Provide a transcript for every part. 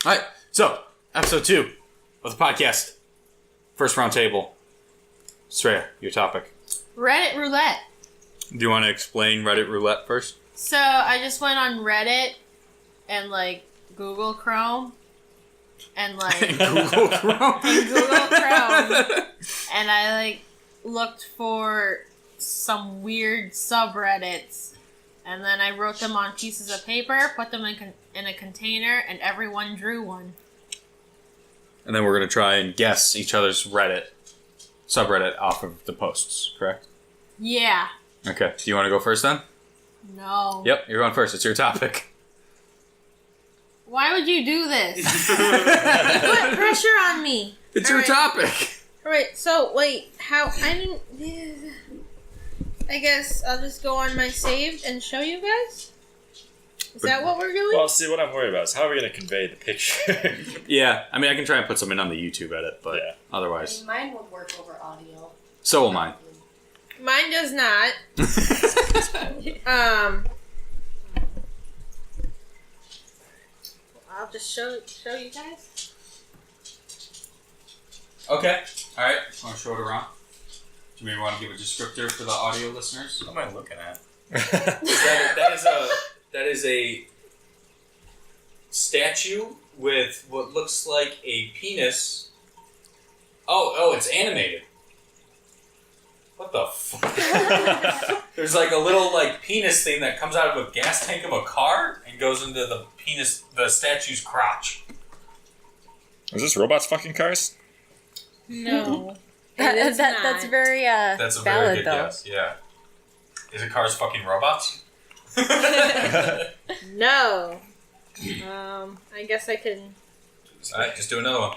All right, so episode 2 of the podcast. First Roundtable. Sureyya, your topic. Reddit Roulette. Do you want to explain Reddit Roulette first? So I just went on Reddit and Google Chrome and Google Chrome. And I looked for some weird subreddits. And then I wrote them on pieces of paper, put them in a container, and everyone drew one. And then we're going to try and guess each other's subreddit off of the posts, correct? Yeah. Okay. Do you want to go first then? No. Yep, you're going first. It's your topic. Why would you do this? Put pressure on me. It's your topic. Alright, so how I didn't. I guess I'll just go on my saved and show you guys? Is that what we're doing? Well, see, what I'm worried about is how are we going to convey the picture? Yeah, I mean, I can try and put some in on the YouTube edit, but otherwise. Mine would work over audio. So will mine. Mine does not. I'll just show you guys. Okay. Alright, want to show it around? Do you maybe want to give a descriptor for the audio listeners? What am I looking at? That is a statue with what looks like a penis. Oh, it's animated. What the fuck? There's a little penis thing that comes out of a gas tank of a car and goes into the statue's crotch. Is this robots fucking cars? No. That's very That's a valid, very good though. guess, yeah. Is it cars fucking robots? No. I guess I can. Alright, just do another one.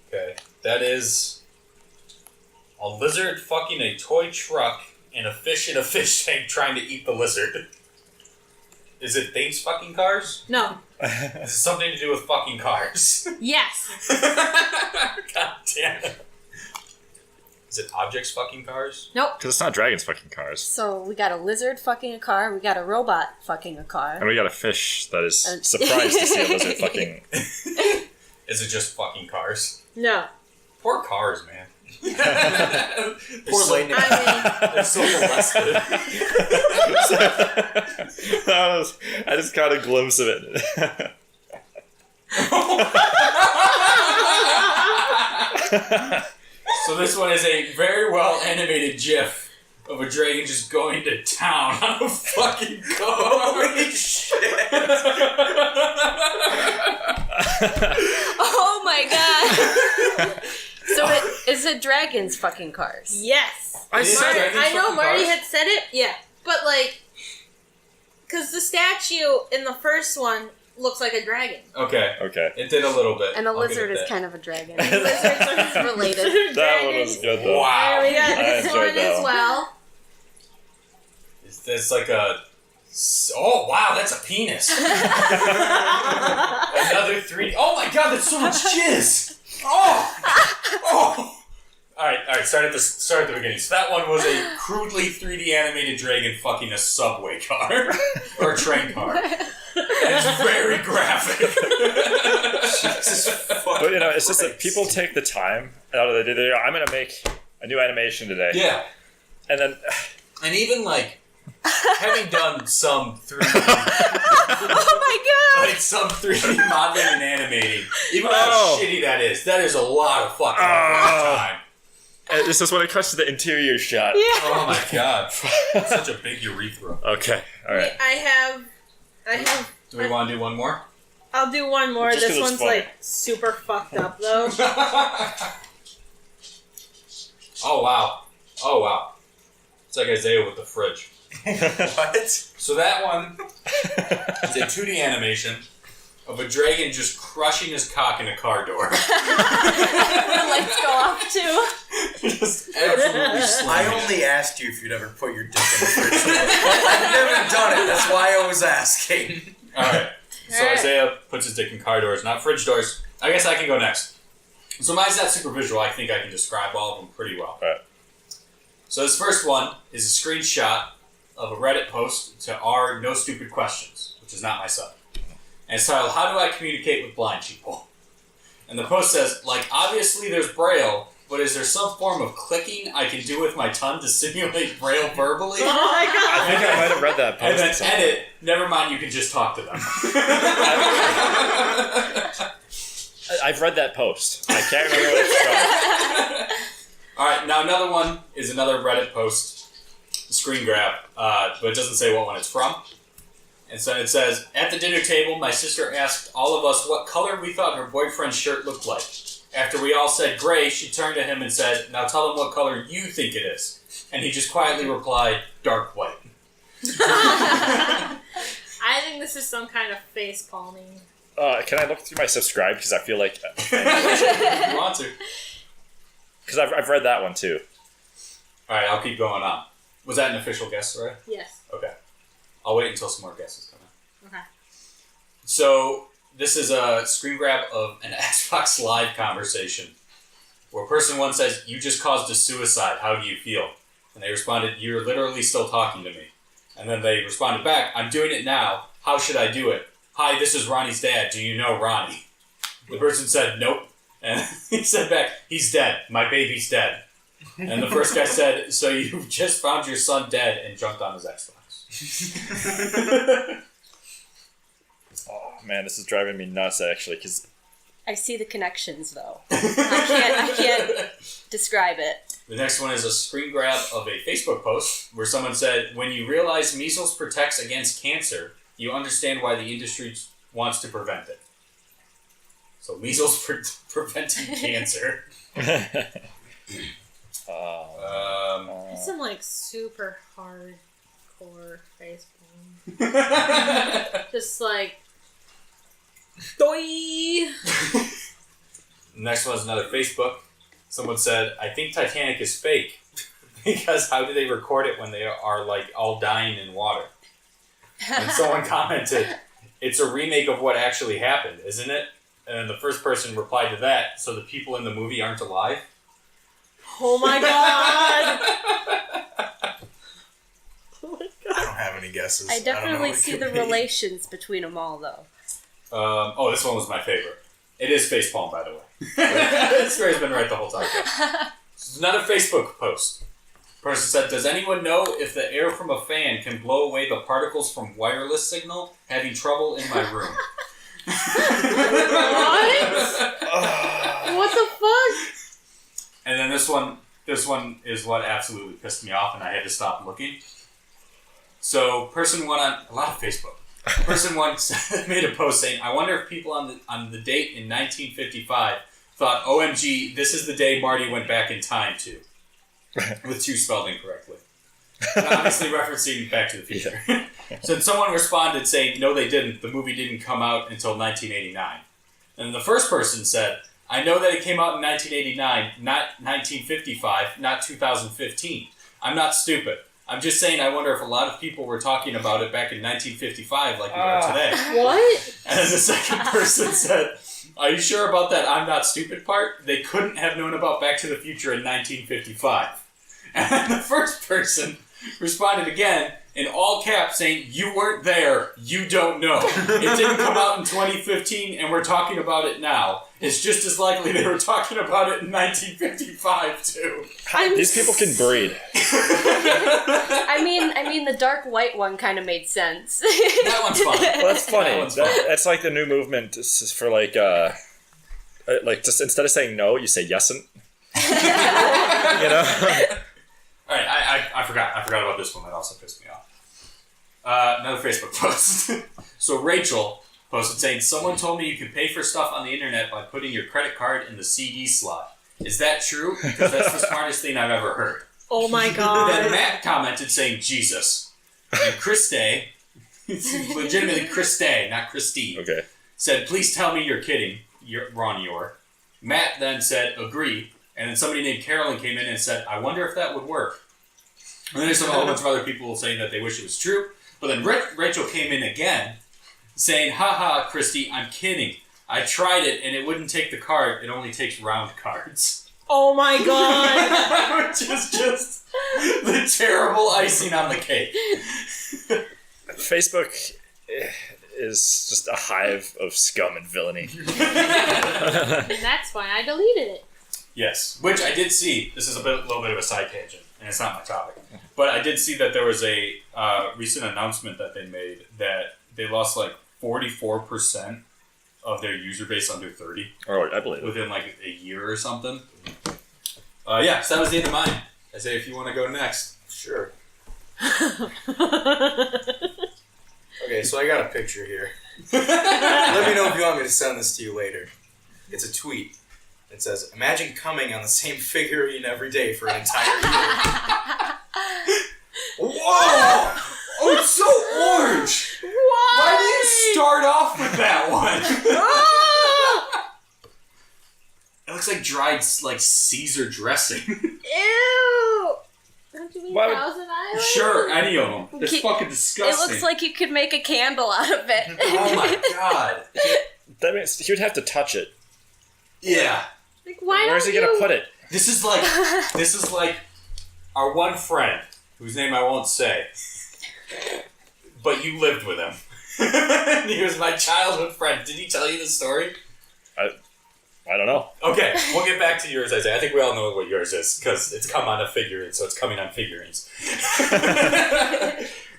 Okay. That is a lizard fucking a toy truck and a fish in a fish tank trying to eat the lizard. Is it things fucking cars? No. Is it something to do with fucking cars? Yes. God damn it. Is it objects fucking cars? Nope. Because it's not dragons fucking cars. So we got a lizard fucking a car, we got a robot fucking a car. And we got a fish that is surprised to see a lizard fucking... Is it just fucking cars? No. Poor cars, man. Poor lightning. They're so molested. I just caught a glimpse of it. So this one is a very well animated GIF of a dragon just going to town on a fucking car. Holy shit! Oh my god! So is it dragons fucking cars? Yes. I know Marty had said it. Yeah. But because the statue in the first one looks like a dragon. Okay. Okay. It did a little bit. And the I'll give lizard it is that. kind of a dragon. Lizards are related. That one was good though. Wow. We got I this enjoyed one that as one. well. It's like a... Oh, wow, that's a penis. Another 3D... Oh my god, that's so much jizz! Oh! Alright, start at the beginning. So that one was a crudely 3D animated dragon fucking a subway car. Or a train car. It's very graphic. Jesus fuck. But it's just that people take the time out of the day. I'm going to make a new animation today. Yeah. And then... And even having done some 3D... Oh my god! some 3D modeling and animating, even how shitty that is a lot of fucking time. And it's just when it comes to the interior shot. Yeah. Oh my god. Such a big urethra. Okay, alright. I have. Do we want to do one more? I'll do one more. Just 'cause This it's one's funny. super fucked up though. Oh wow. It's like Isaiah with the fridge. What? So that one is a 2D animation of a dragon just crushing his cock in a car door. The lights go off too. Just absolutely I slamming it. only asked you if you'd ever put your dick in the fridge. I've never done it. That's why I was asking. Alright. So Alright. Isaiah puts his dick in car doors, not fridge doors. I guess I can go next. So mine's not super visual. I think I can describe all of them pretty well. Alright. So this first one is a screenshot of a Reddit post to our No Stupid Questions, which is not my sub. And it's titled, How Do I Communicate with Blind People? And the post says, like, obviously there's Braille, but is there some form of clicking I can do with my tongue to simulate Braille verbally? Oh my god! I think I might have read that post. And then edit, never mind, you can just talk to them. I've read that post. I can't remember what it's from. Alright, now another one is another Reddit post, screen grab, but it doesn't say what one it's from. And so it says, at the dinner table, my sister asked all of us what color we thought her boyfriend's shirt looked like. After we all said gray, she turned to him and said, now tell him what color you think it is. And he just quietly replied, dark white. I think this is some kind of face palming. Can I look through my subscribe? Because I feel like... You want to. Because I've read that one too. Alright, I'll keep going on. Was that an official guess, right? Yes. Okay. I'll wait until some more guesses come in. Okay. So, this is a screen grab of an Xbox Live conversation where person one says, you just caused a suicide, how do you feel? And they responded, you're literally still talking to me. And then they responded back, I'm doing it now, how should I do it? Hi, this is Ronnie's dad, do you know Ronnie? The person said, nope. And he said back, he's dead, my baby's dead. And the first guy said, so you just found your son dead and jumped on his Xbox. Oh man, this is driving me nuts actually. Because I see the connections though. I can't describe it. The next one is a screen grab of a Facebook post where someone said, when you realize measles protects against cancer, you understand why the industry wants to prevent it. So measles preventing cancer. It's some like super hardcore face palm. Just like, doi. Next one is another Facebook. Someone said, I think Titanic is fake because how do they record it when they are like all dying in water? And someone commented, it's a remake of what actually happened, isn't it? And the first person replied to that, so the people in the movie aren't alive? Oh my god! I don't have any guesses. I don't know definitely what it see could the be. relations between them all though. This one was my favorite. It is facepalm, by the way. This Ray's been right the whole time. This is another Facebook post. Person said, does anyone know if the air from a fan can blow away the particles from wireless signal? Having trouble in my room. What? What the fuck? And then this one is what absolutely pissed me off and I had to stop looking. So person one on a lot of Facebook. Person one made a post saying, I wonder if people on the date in 1955 thought, OMG, this is the day Marty went back in time to. With two spelled incorrectly. And obviously referencing Back to the Future. Yeah. So someone responded saying, no they didn't, the movie didn't come out until 1989. And the first person said, I know that it came out in 1989, not 1955, not 2015. I'm not stupid. I'm just saying I wonder if a lot of people were talking about it back in 1955 like we are today. What? And then the second person said, are you sure about that I'm not stupid part? They couldn't have known about Back to the Future in 1955. And then the first person responded again in all caps saying, you weren't there, you don't know. It didn't come out in 2015 and we're talking about it now. It's just as likely they were talking about it in 1955 too. These people can breed. I mean, the dark white one kind of made sense. That one's fun. Well, that's funny. That one's fun. That's like the new movement for like just instead of saying no, you say yes'nt. You know? Alright, I forgot about this one. That also pissed me off. Another Facebook post. So Rachel posted saying, someone told me you could pay for stuff on the internet by putting your credit card in the CD slot. Is that true? Because that's the smartest thing I've ever heard. Oh my Then god. Matt commented saying, Jesus. And Christe, it's legitimately Christe, not Christine, Okay. said, please tell me you're kidding. Ron Yor. Matt then said, agree. And then somebody named Carolyn came in and said, I wonder if that would work. And then there's a whole bunch of other people saying that they wish it was true. But then Rachel came in again saying, haha, Christy, I'm kidding. I tried it and it wouldn't take the card. It only takes round cards. Oh my god! Which is just the terrible icing on the cake. Facebook is just a hive of scum and villainy. And that's why I deleted it. Yes, which I did see. This is little bit of a side tangent, and it's not my topic. But I did see that there was a recent announcement that they made that they lost like 44% of their user base under 30. Oh, I believe it. Within like a year or something. Yeah, so that was the end of mine. I say if you want to go next. Sure. Okay, so I got a picture here. Let me know if you want me to send this to you later. It's a tweet. It says, imagine coming on the same figurine every day for an entire year. Whoa! Oh, it's so orange! Why do you start off with that one? It looks like dried like Caesar dressing. Ew! Don't you mean Why would- Thousand Island? Sure, any of them. It's fucking It disgusting. looks like you could make a candle out of it. Oh my god. That means he would have to touch it. Yeah. Like, why Where's don't he gonna you... put it? This is like our one friend, whose name I won't say. But you lived with him. He was my childhood friend. Did he tell you the story? I don't know. Okay, we'll get back to yours, Isaiah. I think we all know what yours is, because it's come on a figurine, so it's coming on figurines.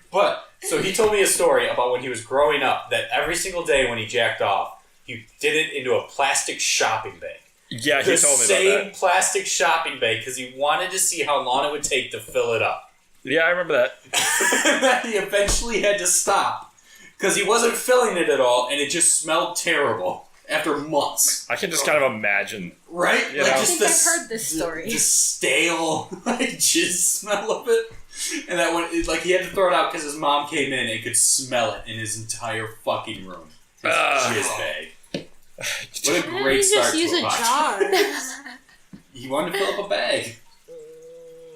But, so he told me a story about when he was growing up, that every single day when he jacked off, he did it into a plastic shopping bag. Yeah, he The told me about same that. plastic shopping bag, because he wanted to see how long it would take to fill it up. Yeah, I remember that. That he eventually had to stop, because he wasn't filling it at all, and it just smelled terrible. After months. I can just kind of imagine. Right? You like know? just I think I've heard this story. The stale, like, jizz smell of it. And that one, like, he had to throw it out because his mom came in and could smell it in his entire fucking room. His jizz bag. What a Why great don't you start just to use a a podcast. jar? He wanted to fill up a bag.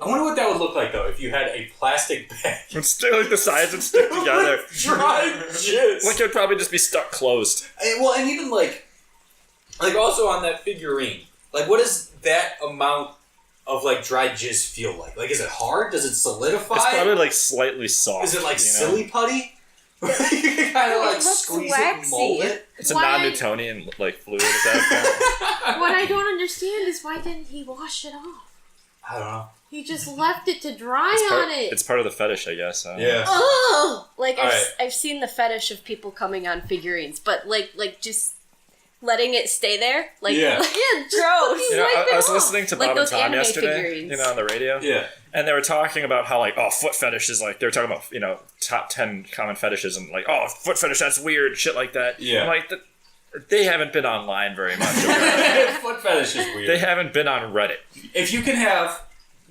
I wonder what that would look like, though, if you had a plastic bag. It's still like the sides would stick together. Dried jizz. Like it would probably just be stuck closed. Well, and even like also on that figurine, like what does that amount of like dried jizz feel like? Like, is it hard? Does it solidify? It's probably like slightly soft. Is it like you know? silly putty? You can kind of like looks squeeze it waxy. and mold it. It's a Why- non-Newtonian like fluid at that point. What I don't understand is why didn't he wash it off? I don't know. He just left it to dry It's part of the fetish, I guess. Yeah. Oh! Like All right. I've seen the fetish of people coming on figurines, but like just letting it stay there, like Yeah. like, Yeah, just gross. fucking You know, wipe I it was off. listening to Like Bob and those Tom anime yesterday, figurines. you know, on the radio. Yeah. And they were talking about how, like, foot fetish is, like, they were talking about, you know, top 10 common fetishes and, like, foot fetish, that's weird, shit like that. Yeah. I'm like, they haven't been online very much. Foot fetish is weird. They haven't been on Reddit. If you can have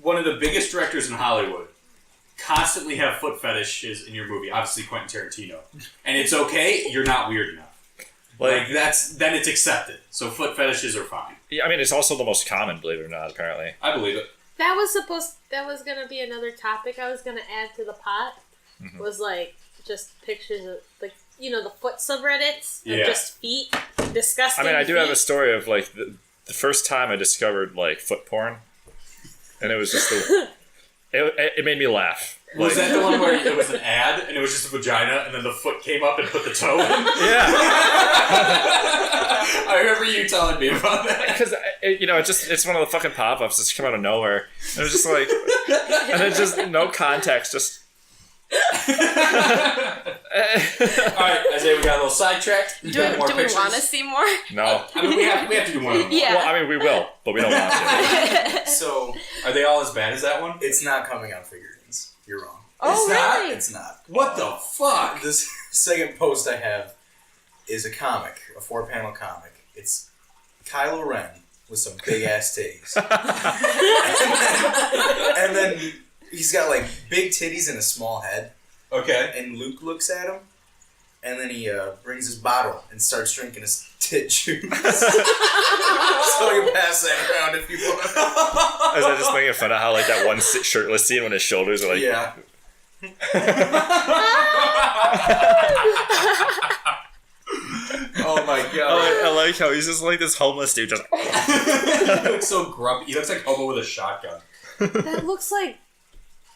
one of the biggest directors in Hollywood constantly have foot fetishes in your movie, obviously Quentin Tarantino, and it's okay, you're not weird enough. Like then it's accepted. So foot fetishes are fine. Yeah, I mean, it's also the most common, believe it or not, apparently. I believe it. That was gonna be another topic I was gonna add to the pot. Was like just pictures of like the foot subreddits of Yeah. just feet, disgusting. I mean, I do have a feet. story of, like, the first time I discovered, like, foot porn. And it was just it made me laugh. Was Like, that the one where it was an ad and it was just a vagina and then the foot came up and put the toe in? yeah. I remember you telling me about that. Because, it's one of the fucking pop-ups that's come out of nowhere. It was just like, and it's just no context, just... Alright, Isaiah, we got a little sidetracked. You Do got more we pictures? want to see more? No. I mean, we have to do one of them. Yeah. Well, I mean, we will, but we don't want to. So, Are they all as bad as that one? it's not coming on figurines. You're wrong. Oh, It's not? really? It's not. What the fuck? This second post I have is a comic, a 4-panel comic. It's Kylo Ren with some big ass titties. And then he's got like big titties and a small head. Okay. And Luke looks at him, and then he brings his bottle and starts drinking his tit juice. So you pass that around if you want. I was just making fun of how, like, that one shirtless scene when his shoulders are like... Yeah. Oh my god. I like how he's just like this homeless dude. Just He looks so grumpy. He looks like Hobo with a shotgun. That looks like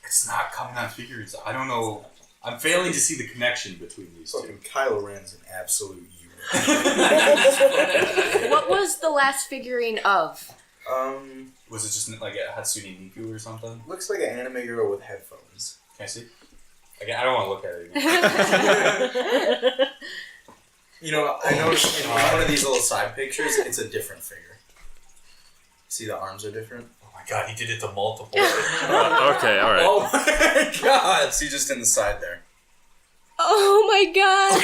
It's not coming on figures. I don't know. I'm failing to see the connection between these two. Fucking Kylo Ren's an absolute unit. what was the last figurine of? Was it just like a Hatsune Miku or something? Looks like an anime girl with headphones. Can I see? Again, I don't want to look at it again. You know, I noticed in one of these little side pictures, it's a different figure. See, the arms are different. Oh my god, he did it to multiple. okay, all right. Oh my god! See, just in the side there. Oh my god!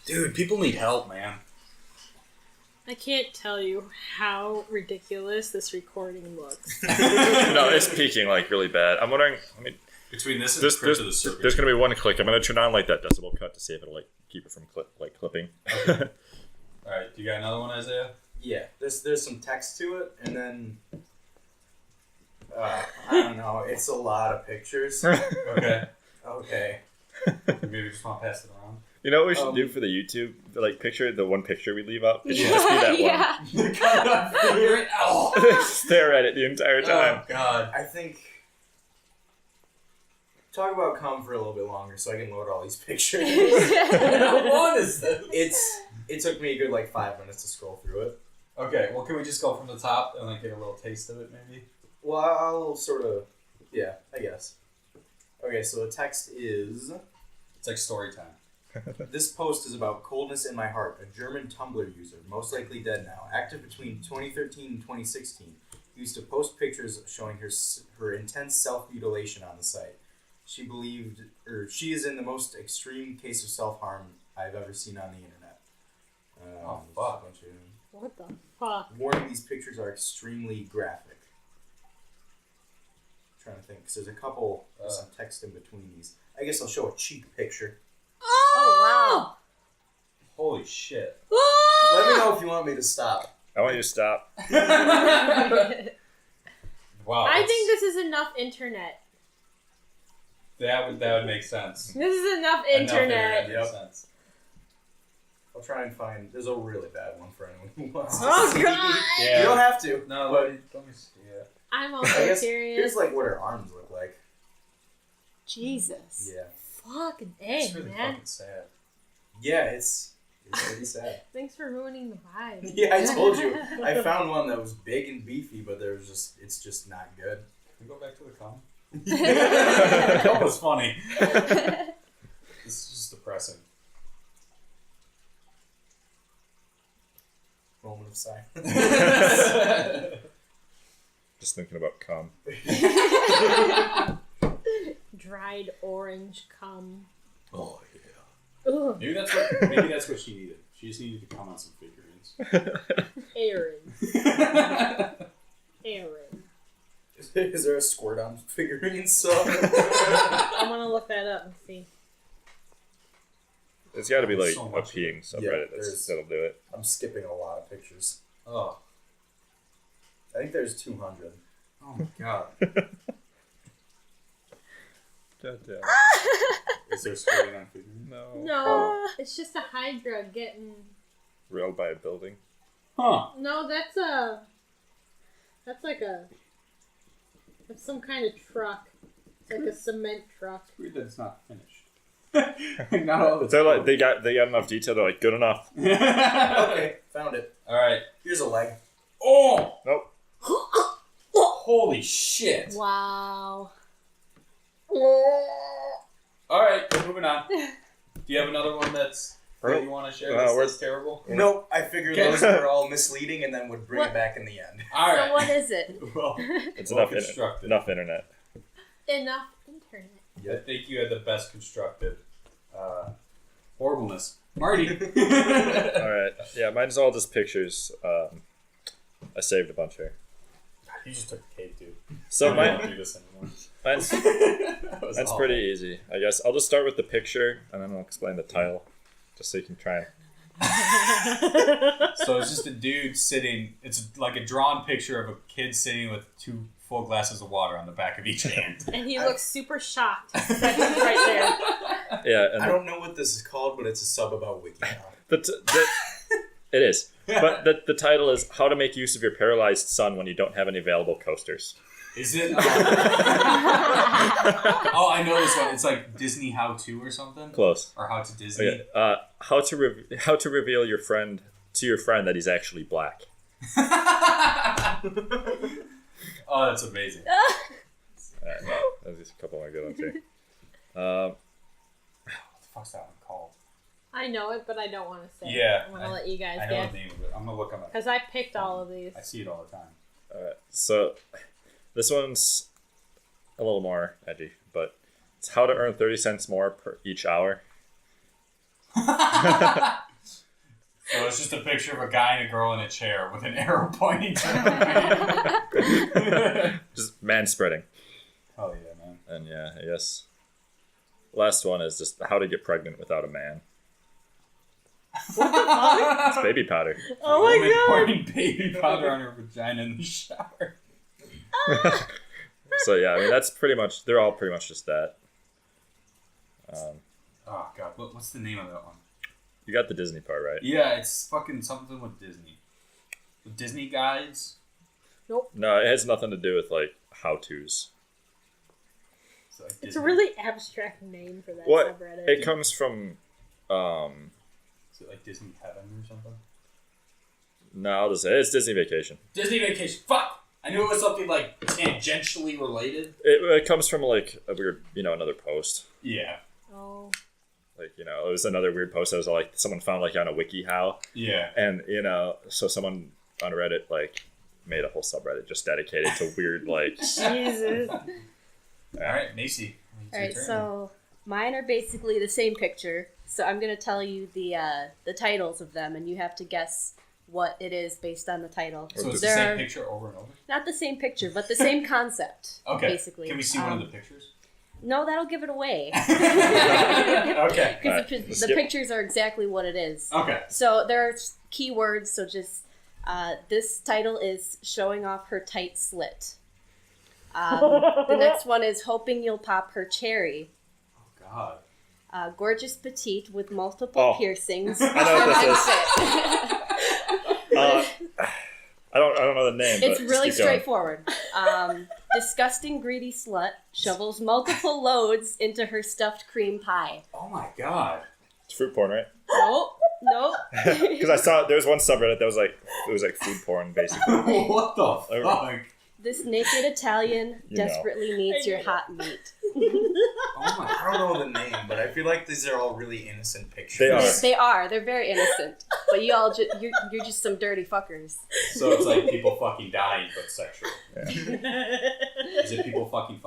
Dude, people need help, man. I can't tell you how ridiculous this recording looks. No, it's peaking like really bad. I'm wondering. I mean, Between this and there's Crypt of the Circuit. going to be one click. I'm going to turn on like that decibel cut to see if it'll like keep it from clipping. Alright, do you got another one, Isaiah? Yeah, there's some text to it, and then I don't know. It's a lot of pictures. Okay. Okay. Maybe just want to pass it around. You know what we should do for the YouTube picture? The one picture we leave up. It should just be that one. Oh, Stare at it the entire time. oh god. I think. Talk about come for a little bit longer so I can load all these pictures. How long is this? It took me a good 5 minutes to scroll through it. Okay, well, can we just go from the top and get a little taste of it, maybe? Well, I'll sort of. Yeah, I guess. Okay, so the text is. It's like story time. This post is about coldness in my heart, a German Tumblr user, most likely dead now, active between 2013 and 2016, used to post pictures showing her intense self-mutilation on the site. She is in the most extreme case of self-harm I've ever seen on the internet. Oh, fuck. What the fuck? Warning, these pictures are extremely graphic. I'm trying to think, because there's a couple, there's some text in between these. I guess I'll show a cheek picture. Oh Holy shit. Let me know if you want me to stop. I want you to stop. Wow. I think this is enough internet. That would make sense. This is enough internet. That makes sense. I'll try and find. There's a really bad one for anyone who wants to Oh see. god! Yeah. You don't have to. No, but let me see it. I'm I also guess curious. here's what her arms look like. Jesus. Yeah. Fucking It's A, really man. fucking sad. Yeah, it's pretty sad. Thanks for ruining the vibe. Yeah, I told you. I found one that was big and beefy, but it's just not good. Can we go back to the cum? The cum was funny. This is just depressing. Moment of silence. Just thinking about cum. Dried orange cum. Oh yeah. Ugh. Maybe that's what she needed. She just needed to come on some figurines. Aaron. Aaron. Is there a squirt on figurines? So I'm gonna look that up and see. It's got to be like So a much. peeing subreddit there's- that'll do it. I'm skipping a lot of pictures. Oh. I think there's 200. Oh my god. Goddamn. Is there squirting on figurines? No. No, it's just a Hydra getting. Railed by a building. Huh. No, that's some kind of truck. It's like a cement truck. It's weird that it's not finished. Not all the They're like they got enough detail. They're like good enough. Okay, found it. Alright. Here's a leg. Oh! Nope. Holy shit. Wow. Alright, moving on. Do you have another one that you want to share that's terrible? Nope, I figured Okay. those were all misleading and then would bring it back in the end. Alright. So what is it? Well, It's well enough. constructed. Enough internet. Enough internet. I think you had the best constructed horribleness. Marty! All right. Yeah, mine's all just pictures. I saved a bunch here. You just took the cake, dude. So I don't do this anymore. mine's That was That's awful. pretty easy, I guess. I'll just start with the picture, and then I'll explain the title, just so you can try. So it's just a dude sitting. It's like a drawn picture of a kid sitting with 2 full glasses of water on the back of each hand. And he looks super shocked that he's right there. Yeah, and I don't know what this is called, but it's a sub about WikiHow. it is. But the title is How to Make Use of Your Paralyzed Son When You Don't Have Any Available Coasters. Is it? Oh, I know this one. It's like Disney How To or something. Close. Or How to Disney. Okay. How to reveal your friend that he's actually black. Oh, that's amazing. There's just a couple more good ones here. What the fuck's that one called? I know it, but I don't want to say Yeah, it. I'm going to let you guys I know guess. the name of it. I'm gonna look them up. Because I picked all of these. I see it all the time. Alright, so this one's a little more edgy, but it's how to earn 30 cents more per each hour. So it's just a picture of a guy and a girl in a chair with an arrow pointing to them. Just man spreading. Oh yeah, man. And yeah, I guess last one is just how to get pregnant without a man. It's baby powder. Oh my Woman god! pouring baby powder on her vagina in the shower. So yeah, I mean they're all pretty much just that. Oh god, what's the name of that one? You got the Disney part, right? Yeah, it's fucking something with Disney. The Disney guides. No, it has nothing to do with like how-tos. So, like, It's a Disney. really abstract name for that What? subreddit. It comes from Is it like Disney Heaven or something? no, I'll just say it's Disney Vacation. Disney Vacation. Fuck! I knew it was something like tangentially related. It comes from like a weird, another post. Yeah. Oh. Like, it was another weird post that was like someone found like on a WikiHow. Yeah. And, so someone on Reddit like made a whole subreddit just dedicated to weird like Jesus. Alright, Macy. It's your Alright, turn. so mine are basically the same picture. So I'm going to tell you the titles of them, and you have to guess what it is based on the title. So it's the There same are- picture over and over? Not the same picture, but the same concept, Okay. basically. Can we see one of the pictures? No, that'll give it away. Okay. Because Alright, the let's the skip. pictures are exactly what it is. Okay. So there are keywords, so just this title is showing off her tight slit. The next one is hoping you'll pop her cherry. Oh, God. Gorgeous petite with multiple Oh. piercings. I know what this Fit. I don't know the name. It's but really just keep going. straightforward. Disgusting greedy slut shovels multiple loads into her stuffed cream pie. Oh, my God. It's fruit porn, right? Nope. Because I saw there was one subreddit that was like food porn basically. What the fuck? This naked Italian You know. desperately needs your hot meat. Oh, my I don't know the name, but I feel like these are all really innocent pictures. They are. They are. They're very innocent. But you all you're just some dirty fuckers. So it's like people fucking dying, but sexual. Yeah. Is it people fucking?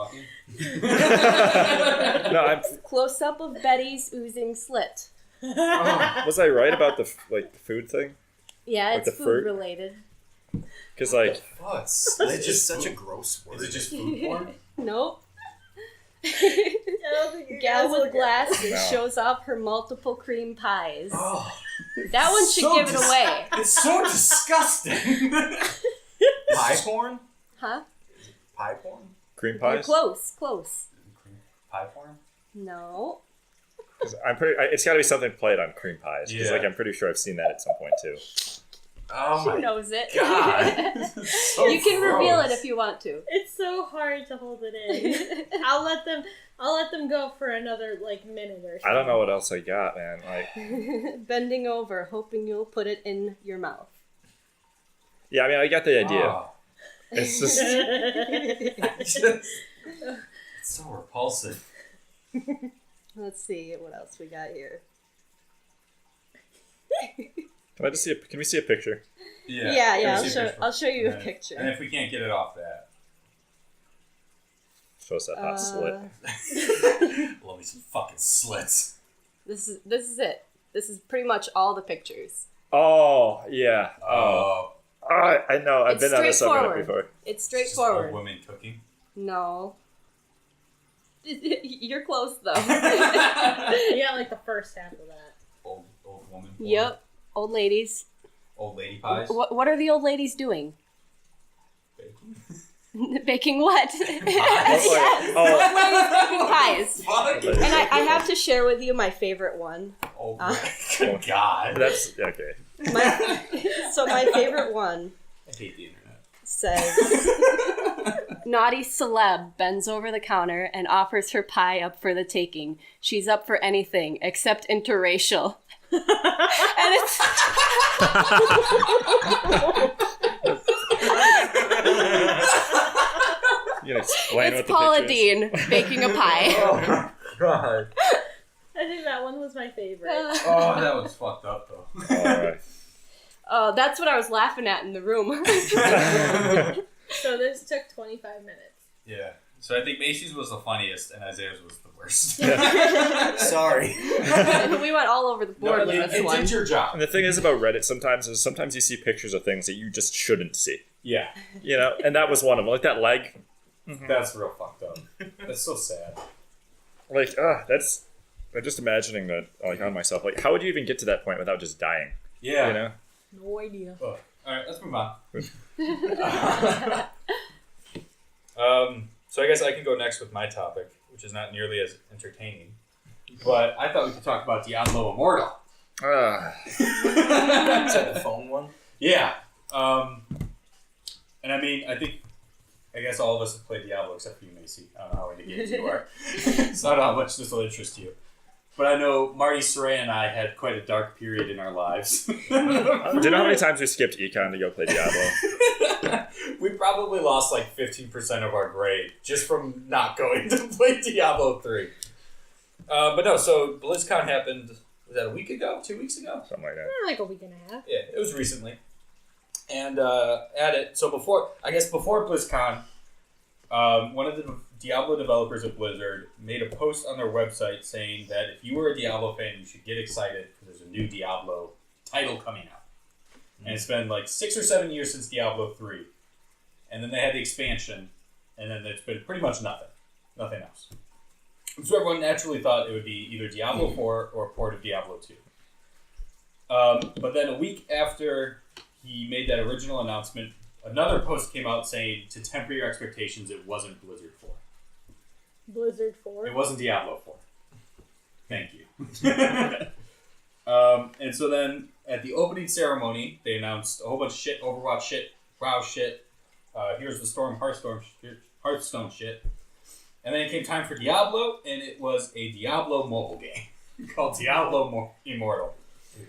No, Close up of Betty's oozing slit. was I right about the food thing? Yeah, Like it's the food fruit? related. Because like Oh, it's just such a gross word. Is it just food porn? Nope. I don't think you Gal guys will with get glasses No. shows off her multiple cream pies. Oh, That one should so give it away. it's so disgusting. Pie porn? Huh? Pie porn? cream You're pies. close. Pie porn? No. 'Cause it's got to be something played on cream pies. Because Yeah. I'm pretty sure I've seen that at some point too. Oh She my knows it. God. So You can reveal it gross. if you want to. It's so hard to hold it in. I'll let them go for another minute or so. I don't know what else I got, man. Like, Bending over, hoping you'll put it in your mouth. yeah, I mean, I got the idea. Oh, It's just it's so repulsive. Let's see what else we got here. Can we see a picture? Yeah. Yeah. Let me see a picture. I'll show you a And picture. And if we can't get it off that, Show us that hot slit. love me some fucking slits. This is it. This is pretty much all the pictures. Oh yeah. Oh, I know. I've It's been on this subreddit straightforward. before. It's just old straightforward. women cooking. No. You're close though. Yeah, the first half of that. Old woman. porn. Yep. Old ladies. Old lady pies. What are the old ladies doing? Baking. Baking what? Oh, Pies. And I have to share with you my favorite one. Oh my god. that's okay. My favorite one I hate the internet. says, naughty celeb bends over the counter and offers her pie up for the taking. She's up for anything except interracial. And it's... You can explain It's what the Paula picture is. Dean baking a pie. Oh god. I think that one was my favorite. Oh, that was fucked up though. Alright. Oh, that's what I was laughing at in the room. So this took 25 minutes. Yeah. So I think Macy's was the funniest and Isaiah's was the worst. Sorry. We went all over the board with this it one. did your job. And the thing is about Reddit sometimes you see pictures of things that you just shouldn't see. Yeah. You know, and that was one of them. Like that leg. That's real fucked up. That's so sad. Like, that's. I'm just imagining that, like, on myself. Like, how would you even get to that point without just dying? Yeah. You know? No idea. Ugh. Alright, let's move on. So I guess I can go next with my topic, which is not nearly as entertaining. But I thought we could talk about Diablo Immortal. Is that the phone one? Yeah. And I mean, I guess all of us have played Diablo except for you, Macy. I don't know how into games you are. So I don't know how much this will interest you. But I know Marty, Sureyya, and I had quite a dark period in our lives. Do you know how many times we skipped econ to go play Diablo? We probably lost like 15% of our grade just from not going to play Diablo 3. But no, so BlizzCon happened, was that a week ago? 2 weeks ago? Something like that. Like a week and a half. Yeah, it was recently. And at it, so before BlizzCon, one of the Diablo developers at Blizzard made a post on their website saying that if you were a Diablo fan, you should get excited because there's a new Diablo title coming out. And it's been like 6 or 7 years since Diablo 3. And then they had the expansion, and then it's been pretty much nothing else. So everyone naturally thought it would be either Diablo 4 or a port of Diablo 2. But then a week after he made that original announcement, another post came out saying to temper your expectations, it wasn't Blizzard 4. Blizzard 4. It wasn't Diablo 4. Thank you. And so then at the opening ceremony, they announced a whole bunch of shit, Overwatch shit, WoW shit, Here's the Storm, Hearthstone shit. And then it came time for Diablo, and it was a Diablo mobile game called Diablo Immortal.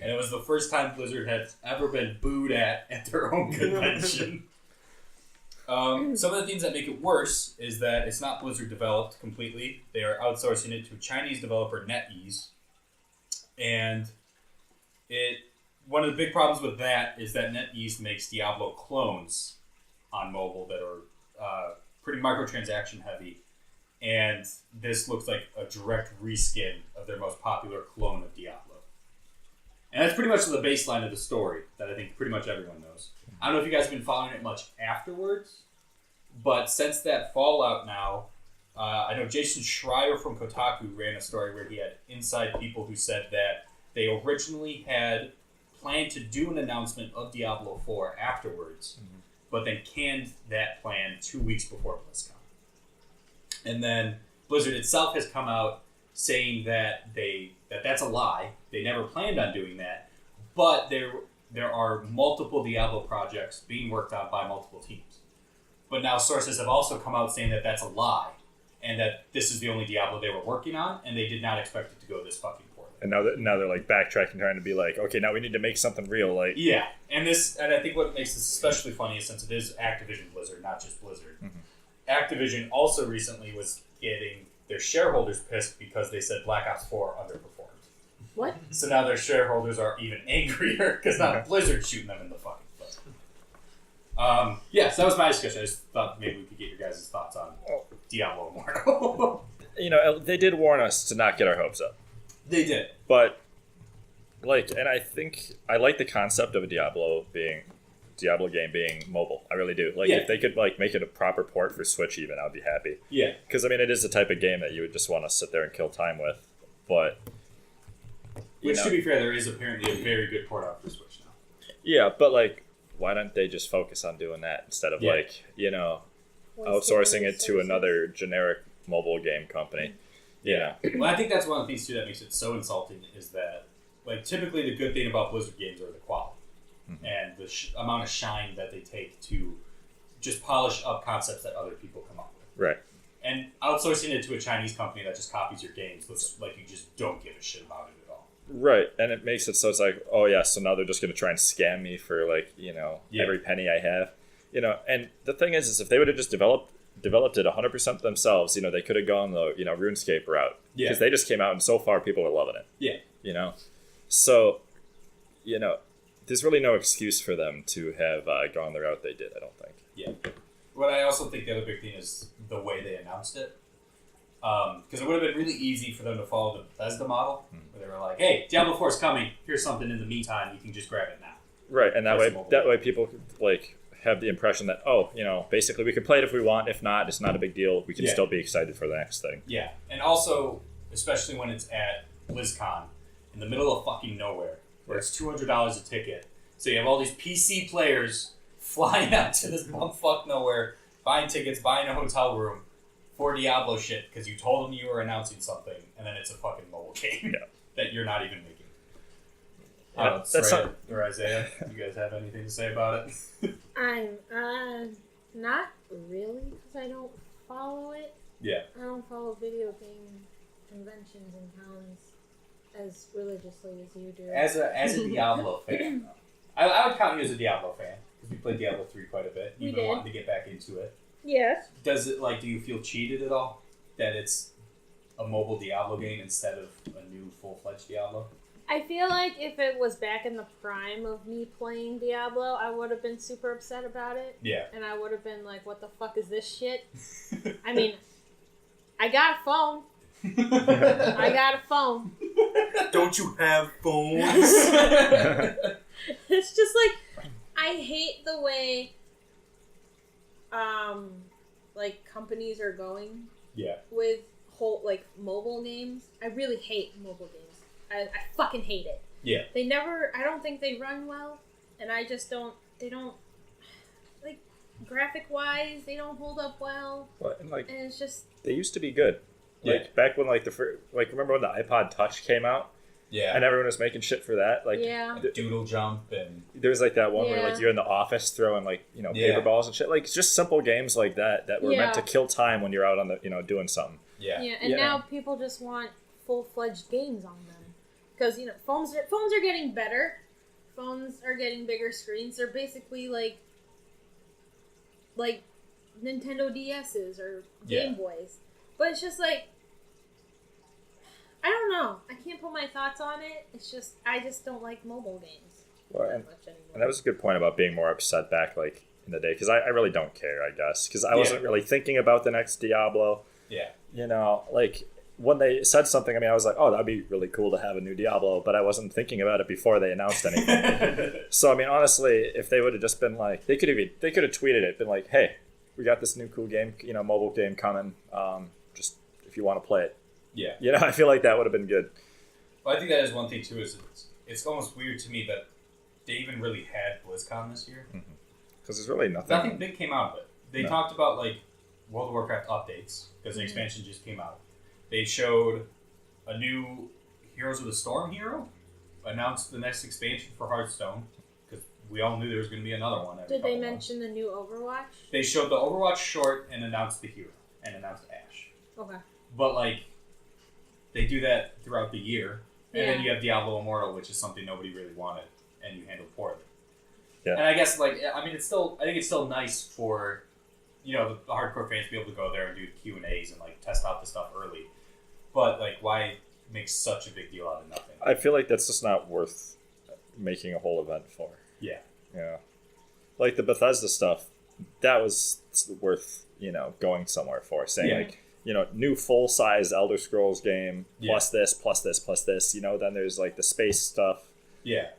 And it was the first time Blizzard had ever been booed at their own convention. Some of the things that make it worse is that it's not Blizzard developed completely. They are outsourcing it to a Chinese developer, NetEase. And one of the big problems with that is that NetEase makes Diablo clones on mobile that are pretty microtransaction heavy. And this looks like a direct reskin of their most popular clone of Diablo. And that's pretty much the baseline of the story that I think pretty much everyone knows. I don't know if you guys have been following it much afterwards, but since that fallout now, I know Jason Schreier from Kotaku ran a story where he had inside people who said that they originally had planned to do an announcement of Diablo 4 afterwards, but then canned that plan 2 weeks before BlizzCon. And then Blizzard itself has come out saying that that's a lie. They never planned on doing that, but there are multiple Diablo projects being worked on by multiple teams. But now sources have also come out saying that that's a lie, and that this is the only Diablo they were working on, and they did not expect it to go this fucking poorly. And now they're like backtracking, trying to be like, okay, now we need to make something real. Like, yeah, and I think what makes this especially funny is since it is Activision Blizzard, not just Blizzard. Mm-hmm. Activision also recently was getting their shareholders pissed because they said Black Ops 4 underperformed. What? So now their shareholders are even angrier because now Blizzard's shooting them in the fucking foot. Yeah, so that was my discussion. I just thought maybe we could get your guys' thoughts on Diablo Immortal. you know, they did warn us to not get our hopes up. They did. But, and I think I like the concept of a Diablo game being mobile. I really do. If they could make it a proper port for Switch even, I'd be happy. Yeah. Because it is the type of game that you would just want to sit there and kill time with. But Which, to be fair, there is apparently a very good port out for Switch now. Yeah, but why don't they just focus on doing that instead of outsourcing it to another generic mobile game company. Yeah. Well, I think that's one of the things too that makes it so insulting is that, like, typically the good thing about Blizzard games are the quality and the amount of shine that they take to just polish up concepts that other people come up with. Right. And outsourcing it to a Chinese company that just copies your games looks like you just don't give a shit about it at all. Right, and it makes it so it's like, oh yeah, so now they're just going to try and scam me for like, every penny I have. And the thing is if they would have just developed it 100% themselves, they could have gone the, RuneScape route. Yeah. Because they just came out and so far people are loving it. Yeah. So, there's really no excuse for them to have gone the route they did, I don't think. Yeah. But I also think the other big thing is the way they announced it. Because it would have been really easy for them to follow the Bethesda model, where they were like, hey, Diablo 4 is coming, here's something in the meantime, you can just grab it now. Right, and that way people like have the impression that, basically we can play it if we want, if not, it's not a big deal, we can still be excited for the next thing. Yeah, and also, especially when it's at BlizzCon, in the middle of fucking nowhere, where it's $200 a ticket, so you have all these PC players flying out to this bumfuck nowhere, buying tickets, buying a hotel room for Diablo shit because you told them you were announcing something, and then it's a fucking mobile game that you're not even making. Sureyya or Isaiah, you guys have anything to say about it? I'm not really, because I don't follow it. Yeah. I don't follow video game conventions and towns as religiously as you do. As a Diablo fan, I would count you as a Diablo fan because we played Diablo 3 quite a bit. You've been wanting to get back into it. Yes. Does it do you feel cheated at all that it's a mobile Diablo game instead of a new full-fledged Diablo? I feel like if it was back in the prime of me playing Diablo, I would have been super upset about it. Yeah. And I would have been like, what the fuck is this shit? I mean, I got a phone. I got a phone. Don't you have phones? It's just like, I hate the way companies are going with whole mobile games. I really hate mobile games. I fucking hate it. Yeah. I don't think they run well, and they don't graphic wise, they don't hold up well. And it's just, they used to be good. Back when remember when the iPod Touch came out? Yeah. And everyone was making shit for that. Doodle Jump and there was that one where you're in the office throwing paper balls and shit. Just simple games like that were meant to kill time when you're out on the doing something. Yeah. Yeah, and now people just want full-fledged games on them. Because, phones are getting better. Phones are getting bigger screens. They're basically like Nintendo DS's or Game Boys. But it's just I don't know. I can't put my thoughts on it. It's just, I just don't like mobile games that much anymore. And that was a good point about being more upset back in the day. Because I really don't care, I guess. Because I wasn't really thinking about the next Diablo. Yeah. When they said something, I was like, oh, that'd be really cool to have a new Diablo, but I wasn't thinking about it before they announced anything. So, honestly, if they would have just been they could have tweeted it, been like, hey, we got this new cool game, mobile game coming, just if you want to play it. Yeah. I feel like that would have been good. Well, I think that is one thing, too, is it's almost weird to me that they even really had BlizzCon this year. Because there's really nothing. Nothing big came out of it. They talked about, World of Warcraft updates, because the expansion just came out. They showed a new Heroes of the Storm hero, announced the next expansion for Hearthstone, because we all knew there was going to be another one. Did they mention the new Overwatch? They showed the Overwatch short and announced the hero, and announced Ashe. Okay. But, they do that throughout the year, and then you have Diablo Immortal, which is something nobody really wanted, and you handled poorly. Yeah. And I guess, I think it's still nice for, the hardcore fans to be able to go there and do Q&As and, test out the stuff early. But, why make such a big deal out of nothing? I feel like that's just not worth making a whole event for. Yeah. Yeah. The Bethesda stuff, that was worth, going somewhere for. Saying, new full-size Elder Scrolls game, plus this, plus this, plus this. Then there's, the space stuff. Yeah.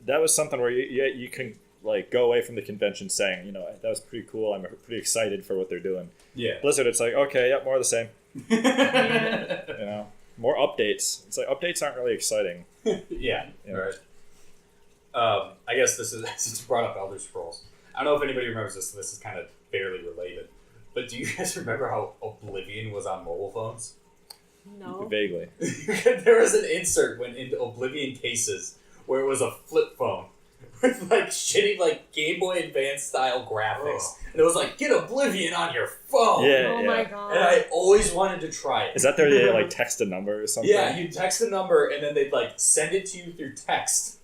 That was something where you can, go away from the convention saying, that was pretty cool. I'm pretty excited for what they're doing. Yeah. Blizzard, it's okay, more of the same. More updates. It's updates aren't really exciting. Yeah. Right. I guess this is, since you brought up Elder Scrolls, I don't know if anybody remembers this. This is kind of barely related. But do you guys remember how Oblivion was on mobile phones? No. Vaguely. There was an insert went into Oblivion cases where it was a flip phone with like shitty like Game Boy Advance style graphics. Oh. And it was like, get Oblivion on your phone. Yeah, Oh yeah. my god. And I always wanted to try it. Is that their like text a number or something? Yeah, you text a number and then they'd like send it to you through text.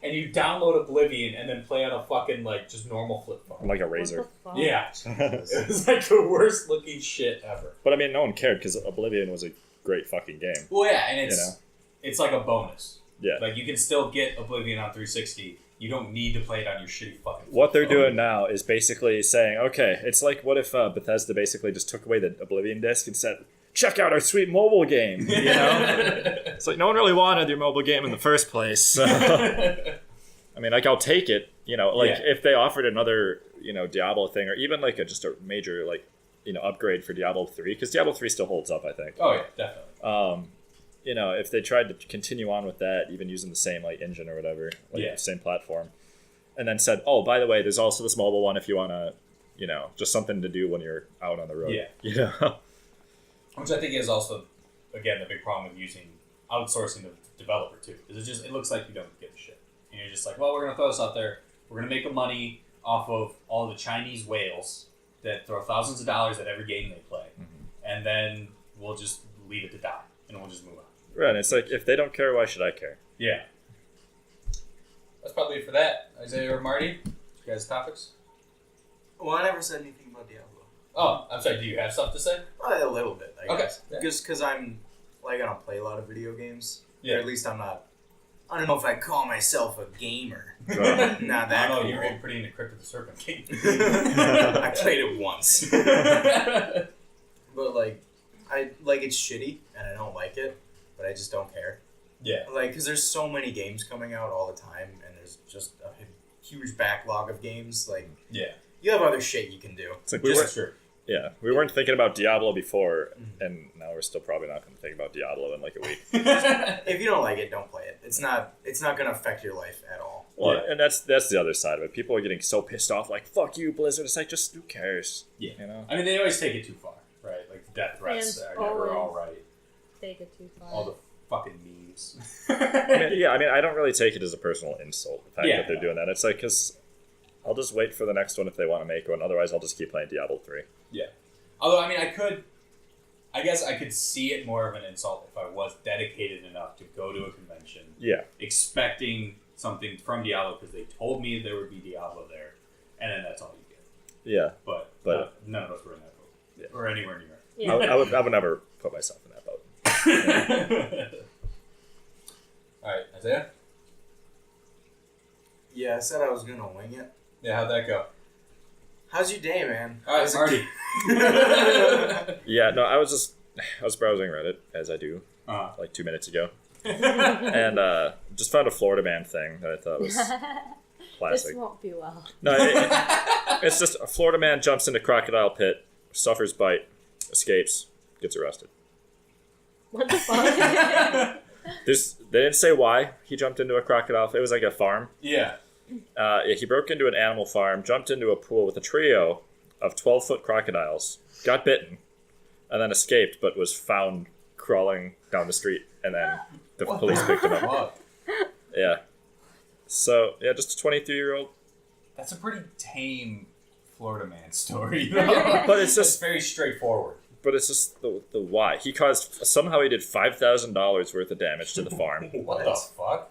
And you download Oblivion and then play on a fucking like just normal flip phone. Like a What razor. the fuck? Yeah. It was like the worst looking shit ever. But I mean, no one cared because Oblivion was a great fucking game. Well, yeah, and it's You know? it's like a bonus. Yeah. Like you can still get Oblivion on 360. You don't need to play it on your shitty fucking. What they're phone. doing now is basically saying, okay, it's like what if Bethesda basically just took away the Oblivion disc and said, check out our sweet mobile game, you know? It's like no one really wanted your mobile game in the first place. So. I mean, like, I'll take it, you know, like, Yeah. if they offered another, you know, Diablo thing, or even, like, just a major, like, you know, upgrade for Diablo 3, because Diablo 3 still holds up, I think. Oh yeah, definitely. You know, if they tried to continue on with that, even using the same, like, engine or whatever, like, Yeah. the same platform, and then said, oh, by the way, there's also this mobile one if you want to, you know, just something to do when you're out on the road. Yeah. You know? Which I think is also, again, the big problem with using outsourcing the developer too, because it looks like you don't give a shit, and you're just like, well, we're gonna throw this out there, we're gonna make the money off of all the Chinese whales that throw thousands of dollars at every game they play, and then we'll just leave it to die, and we'll just move on. Right, and it's like, if they don't care, why should I care? Yeah. That's probably it for that. Isaiah or Marty, you guys topics? Well, I never said anything about Diablo. Oh, I'm sorry. Do you have stuff to say? A little bit, I Okay. guess. Yeah. Just because I'm, like, I don't play a lot of video games. Yeah. Or at least I'm not, I don't know if I call myself a gamer. Right. Not I that don't know. cool. You were pretty into Crypt of the Serpent game. I played it once. But, like, it's shitty, and I don't like it, but I just don't care. Yeah. Like, because there's so many games coming out all the time, and there's just a huge backlog of games. Like, Yeah. you have other shit you can do. It's like, we weren't, True. yeah, we weren't thinking about Diablo before, and now we're still probably not going to think about Diablo in, like, a week. If you don't like it, don't play it. It's not going to affect your life at all. Well, Yeah. and that's the other side of it. People are getting so pissed off, like, fuck you, Blizzard. It's like, just, who cares? Yeah. You know? I mean, they always take it too far, right? Like, the death threats Fans are never always- all right. Take it too far. All the fucking memes. I mean, I don't really take it as a personal insult, the fact Yeah. that they're doing that. It's like, because I'll just wait for the next one if they want to make one. Otherwise, I'll just keep playing Diablo 3. Yeah. Although, I mean, I guess I could see it more of an insult if I was dedicated enough to go to a convention Yeah. expecting something from Diablo because they told me there would be Diablo there, and then that's all you get. Yeah. But none of us were in that boat. Yeah. Or anywhere near Yeah. I would never put myself in that boat. it. Alright, Isaiah? Yeah, I said I was going to wing it. Yeah, how'd that go? How's your day, man? Alright, Marty. Yeah, no, I was browsing Reddit, as I do, like 2 minutes ago. And just found a Florida man thing that I thought was This classic. won't be well. No, it's just a Florida man jumps into crocodile pit, suffers bite, escapes, gets arrested. What the fuck? They didn't say why he jumped into a crocodile. It was like a farm. Yeah. He broke into an animal farm, jumped into a pool with a trio of 12-foot crocodiles, got bitten, and then escaped, but was found crawling down the street, and then the police picked him up. Fuck. Yeah. So, yeah, just a 23-year-old. That's a pretty tame Florida man story, though. But it's just very straightforward. But it's just the why. He somehow he did $5,000 worth of damage to the farm. What the fuck?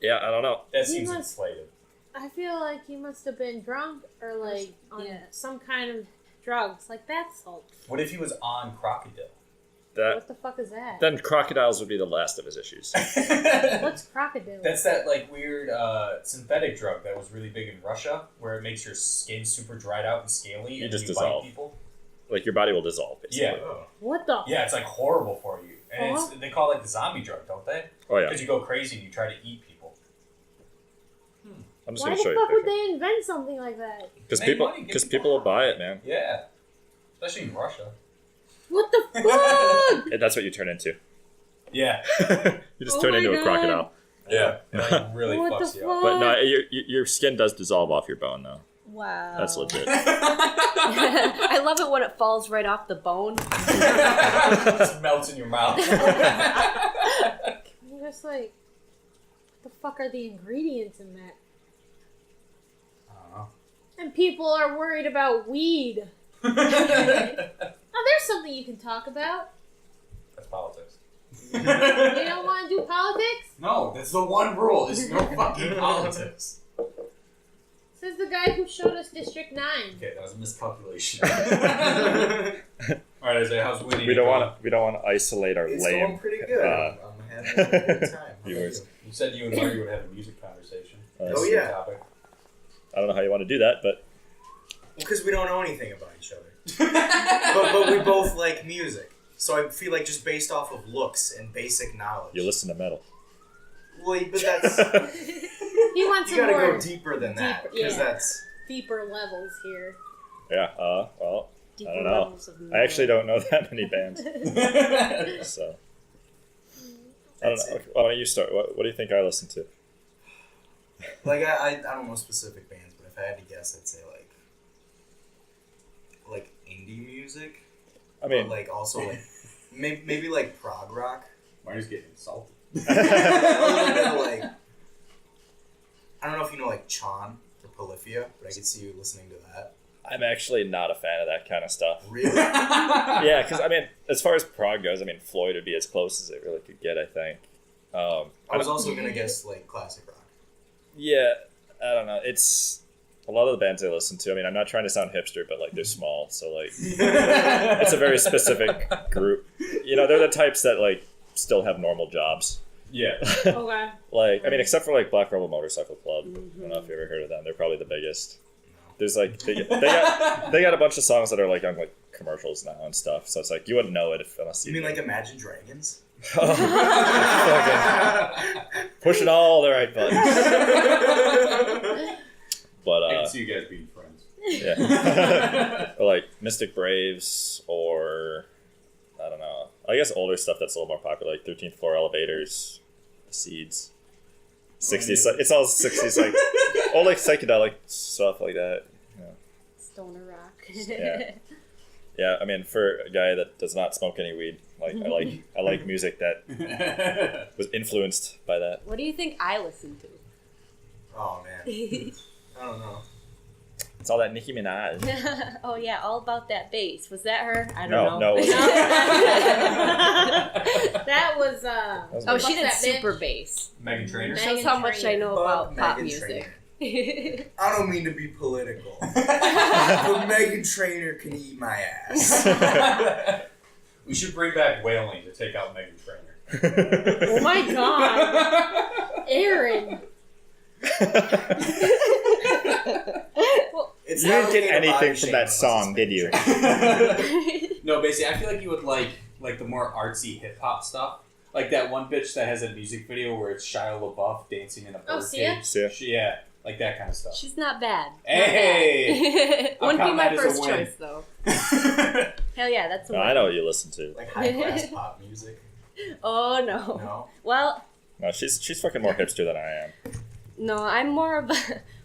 Yeah, I don't know. That He seems must- inflated. I feel like he must have been drunk or like on Yeah. some kind of drugs, like bath salt. What if he was on crocodile? What the fuck is that? Then crocodiles would be the last of his issues. What's crocodile? That's that like weird synthetic drug that was really big in Russia, where it makes your skin super dried out and scaly, You and just you dissolve. bite people. Like your body will dissolve, basically. Yeah, Oh. What the? yeah, it's like horrible for you, and Huh? they call it like the zombie drug, don't they? Oh yeah. Because you go crazy and you try to eat people. I'm just Why gonna the show you fuck a would picture. they invent something like that? Because Make people, money, get because people people will out. buy it, man. Yeah, especially in Russia. What the fuck? And that's what you turn into. Yeah, You just Oh turn my into a God. crocodile. yeah, it like, really What fucks the you up. fuck? But no, your skin does dissolve off your bone, though. Wow. That's legit. I love it when it falls right off the bone. It just melts in your mouth. You're just like, what the fuck are the ingredients in that? I don't know. And people are worried about weed. Now there's something you can talk about. That's politics. You don't want to do politics? No, that's the one rule. There's no fucking politics. Says the guy who showed us District 9. Okay, that was a miscalculation. All right, Isaiah, how's winning? We don't want to isolate our It's lame. going pretty good. I'm having a good time. How viewers. about You said you and Marty would have a music conversation. Oh, yeah. Topic. I don't know how you want to do that, but Because we don't know anything about each other. but we both like music. So I feel like just based off of looks and basic knowledge. you listen to metal. Well, but that's... He wants You some gotta more go deeper than that. Deeper, Because yeah. that's... deeper levels here. Yeah. Well, Deeper I don't know. levels of I actually don't know that many bands, so I don't That's know. it. Why don't you start? What do you think I listen to? Like, I don't know specific bands, but if I had to guess, I'd say, like indie music. I mean, But, like, also, like, maybe like, prog rock. Marty's getting insulted. A little bit of, like... I don't know if you know, like, Chon or Polyphia, but I could see you listening to that. I'm actually not a fan of that kind of stuff. Really? Yeah, because I mean, as far as prog goes, I mean, Floyd would be as close as it really could get, I think. I was also gonna guess, like, classic rock. Yeah, I don't know. It's a lot of the bands I listen to. I mean, I'm not trying to sound hipster, but like they're small, so like it's a very specific group. You know, they're the types that like still have normal jobs. Yeah. Okay. Like, I mean, except for like Black Rebel Motorcycle Club. I don't know if you ever heard of them. They're probably the biggest. There's like they got a bunch of songs that are like on like commercials now and stuff. So it's like you wouldn't know it unless You mean like Imagine Dragons? pushing all the right buttons. But I can see you guys being friends. yeah, or like Mystic Braves, or I don't know. I guess older stuff that's a little more popular, like 13th Floor Elevators, The Seeds, 60s. It's all 60s, like all like psychedelic stuff like that. Stoner rock. Yeah. Yeah, I mean, for a guy that does not smoke any weed, like I like music that was influenced by that. What do you think I listen to? Oh man, I don't know. It's all that Nicki Minaj. Oh yeah, all about that bass. Was that her? I don't No, know. no, it wasn't. That was was Oh, What's she did that bitch? super bass. Megan Trainor. Meg- Shows how much I know Fuck about pop Meghan music. Trainor. I don't mean to be political, but Megan Trainor can eat my ass. We should bring back whaling to take out Megan Trainor. Oh my god. Aaron. It's You not didn't okay get to anything body from shame that unless song, it's did Meghan you? Trainor. No, basically, I feel like you would like the more artsy hip hop stuff. Like that one bitch that has a music video where it's Shia LaBeouf dancing in a Oh, bird Sia? cage. Sia. Yeah, like that kind of stuff. She's not bad. Not Hey! bad. Wouldn't be count my that as a first win. choice though. Hell yeah, that's a No, win. I know what you listen to. Like high class pop music. Oh no. No. Well, No, she's fucking more hipster than I am. no, I'm more of a.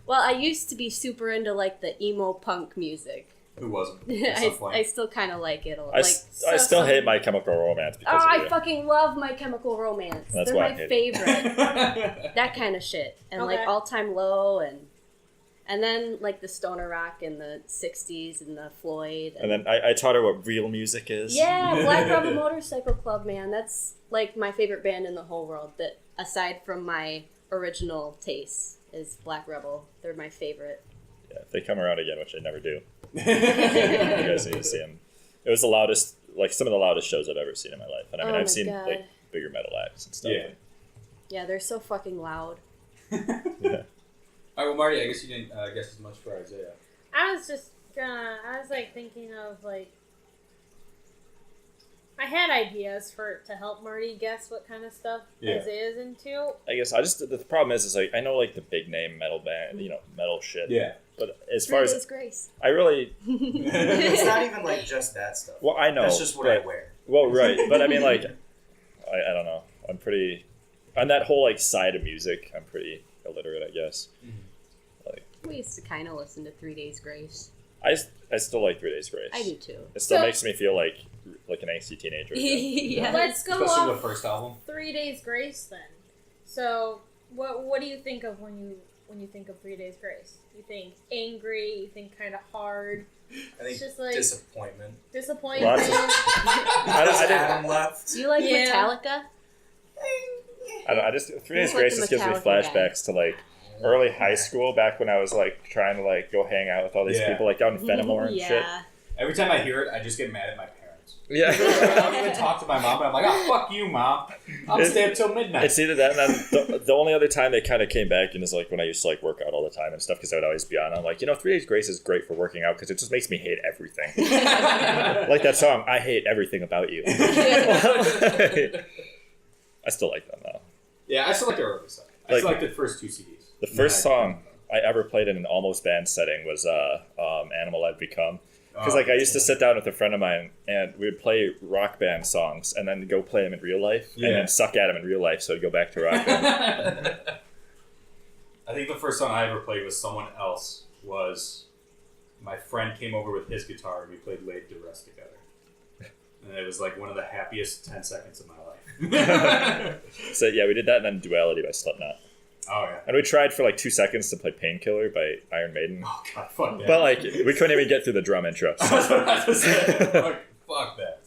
Well, I used to be super into like the emo punk music. Who wasn't? At some point. I still kind of like it. I still hate My Chemical Romance Oh, because of I you. fucking love My Chemical Romance. That's They're why I my hate it. favorite. That kind of shit, and Okay. like All Time Low, and then like the stoner rock in the '60s and the Floyd. And then I taught her what real music is. Yeah, Black Rebel Motorcycle Club, man. That's like my favorite band in the whole world. That aside from my original tastes is Black Rebel. They're my favorite. Yeah, if they come around again, which I never do, you guys need to see them. It was the loudest, like some of the loudest shows I've ever seen in my life. And I mean, Oh I've my seen God. like bigger metal acts and stuff. Yeah. Yeah, they're so fucking loud. Yeah. All right, well, Marty, I guess you didn't guess as much for Isaiah. I was just gonna. I was like thinking of like. I had ideas to help Marty guess what kind of stuff Yeah. Isaiah's into. I guess the problem is like I know like the big name metal band, metal shit. Yeah. But as 3 far Days as Grace. I really, It's not even like just that stuff. well, I know. That's just what but, I wear. Well, right, but I mean, like, I don't know. I'm pretty on that whole like side of music. I'm pretty illiterate, I guess. We used to kind of listen to 3 Days Grace. I still like 3 Days Grace. I do too. It still makes me feel like an angsty teenager. Yeah. Let's go Especially off the first album. 3 Days Grace then. So, what do you think of when you think of 3 Days Grace? You think angry? You think kind of hard? I think It's just like disappointment. disappointment. Because Adam left. Do you like Yeah. Metallica? I don't know, 3 Days like Grace the just gives me Metallica flashbacks to like early high school, back when I was like trying to like go hang out with all these people like out in Fenimore and shit. Every time I hear it, I just get mad at my parents. Yeah. I don't even talk to my mom, but I'm like, oh, fuck you, Mom. I'll stay up till midnight. It's either that, and then the only other time they kind of came back in is like when I used to like work out all the time and stuff, because I would always be on. I'm like, 3 Days Grace is great for working out because it just makes me hate everything. Like that song, I hate everything about you. I still like them though. Yeah, I still like the early stuff. I Like- still like the first 2 CDs. The first song I ever played in an almost band setting was Animal I've Become. Because like I used to sit down with a friend of mine and we would play rock band songs and then go play them in real life and then suck at them in real life, so I'd go back to rock band. I think the first song I ever played with someone else was my friend came over with his guitar and we played Laid to Rest together. And it was like one of the happiest 10 seconds of my life. So yeah, we did that and then Duality by Slipknot. Oh, yeah. And we tried for like 2 seconds to play Painkiller by Iron Maiden. Oh, God, fuck that. But like we couldn't even get through the drum intro. I was about to say, fuck that.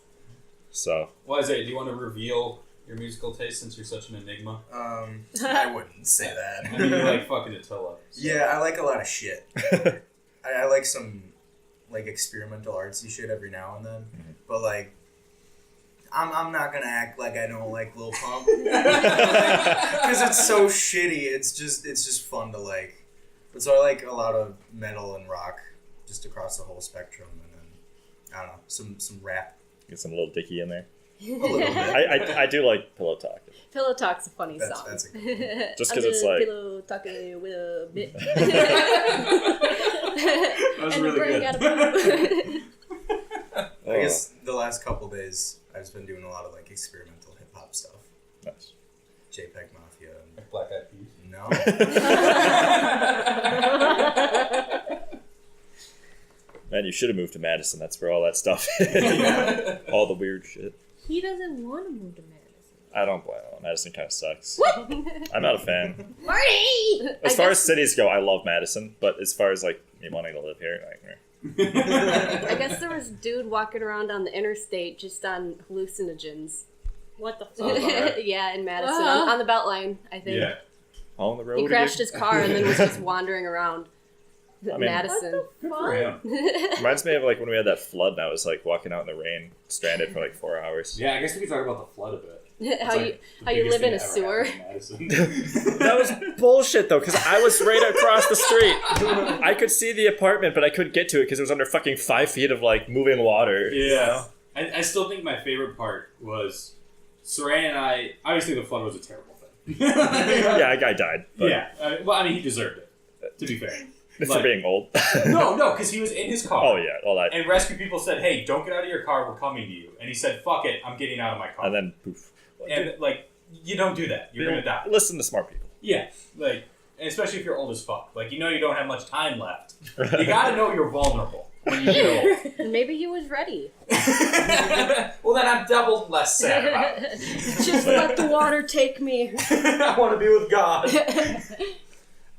So Well, Isaiah, do you want to reveal your musical taste since you're such an enigma? I wouldn't say that. I mean, you like fucking Attila. So. Yeah, I like a lot of shit. I like some like experimental artsy shit every now and then, but like I'm not gonna act like I don't like Lil Pump because it's so shitty. It's just fun to like. But so I like a lot of metal and rock just across the whole spectrum, and then I don't know some rap. get some Little Dicky in there. A little bit. I do like Pillow Talk. Pillow Talk's a funny That's- song. that's a good Just 'cause it's like- Pillow talking with a bit. That was And really the brain good. got a I guess the last couple days I've just been doing a lot of like experimental hip hop stuff. Nice. JPEG Mafia. And, Black Eyed Peas. no. Man, you should have moved to Madison. That's where all that stuff is. All the weird shit. He doesn't want to move to Madison. I don't blame him. Madison kind of sucks. I'm not a fan. Marty! As far as cities go, I love Madison. But as far as like me wanting to live here, like, I guess there was a dude walking around on the interstate just on hallucinogens. What the Sounds fuck? about right. Yeah, in Madison. Uh-huh. On the Beltline, I think. Yeah. on the road. He crashed again. his car and then was just wandering around I mean- Madison. Good for him. Reminds me of like when we had that flood and I was like walking out in the rain, stranded for like 4 hours. Yeah, I guess we could talk about the flood a bit. how you live in a sewer. That was bullshit though, because I was right across the street. I could see the apartment, but I couldn't get to it because it was under fucking 5 feet of like moving water. Yeah. I still think my favorite part was Sureyya and I. Obviously, the flood was a terrible thing. Yeah, a guy died. But Yeah. Well, I mean, he deserved it, to be fair. for Like- being old. No, because he was in his car. Oh yeah, all that. And rescue people said, hey, don't get out of your car, we're coming to you. And he said, fuck it, I'm getting out of my car. And then poof. And, like, you don't do that. You're gonna die. Listen to smart people. Yeah. Like, and especially if you're old as fuck. Like, you know you don't have much time left. You gotta know you're vulnerable when you get old. And maybe he was ready. Well, then I'm double less sad about it. Just let the water take me. I want to be with God.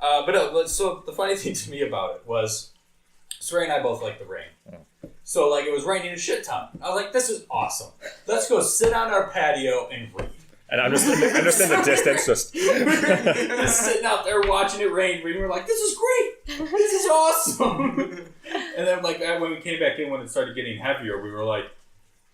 But no, so the funny thing to me about it was, Sureyya and I both like the rain. So, like, it was raining a shit ton. I was like, this is awesome. Let's go sit on our patio and read. And I'm just in the distance, just Just sitting out there watching it rain, reading. We're like, this is great. This is awesome. And then, like, when we came back in, when it started getting heavier, we were like,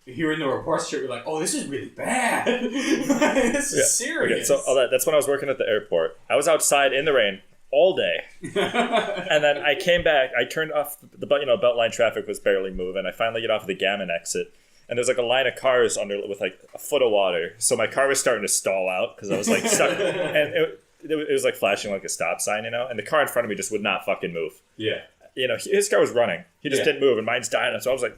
hearing the reports, we're like, oh, this is really bad. This is serious. Okay, so that's when I was working at the airport. I was outside in the rain all day, and then I came back. I turned off the Beltline traffic was barely moving. I finally get off of the Gammon exit, and there's like a line of cars under with like a foot of water. So my car was starting to stall out because I was like stuck, and it was like flashing like a stop sign, and the car in front of me just would not fucking move. Yeah. His car was running. He just Yeah. didn't move, and mine's dying. So I was like,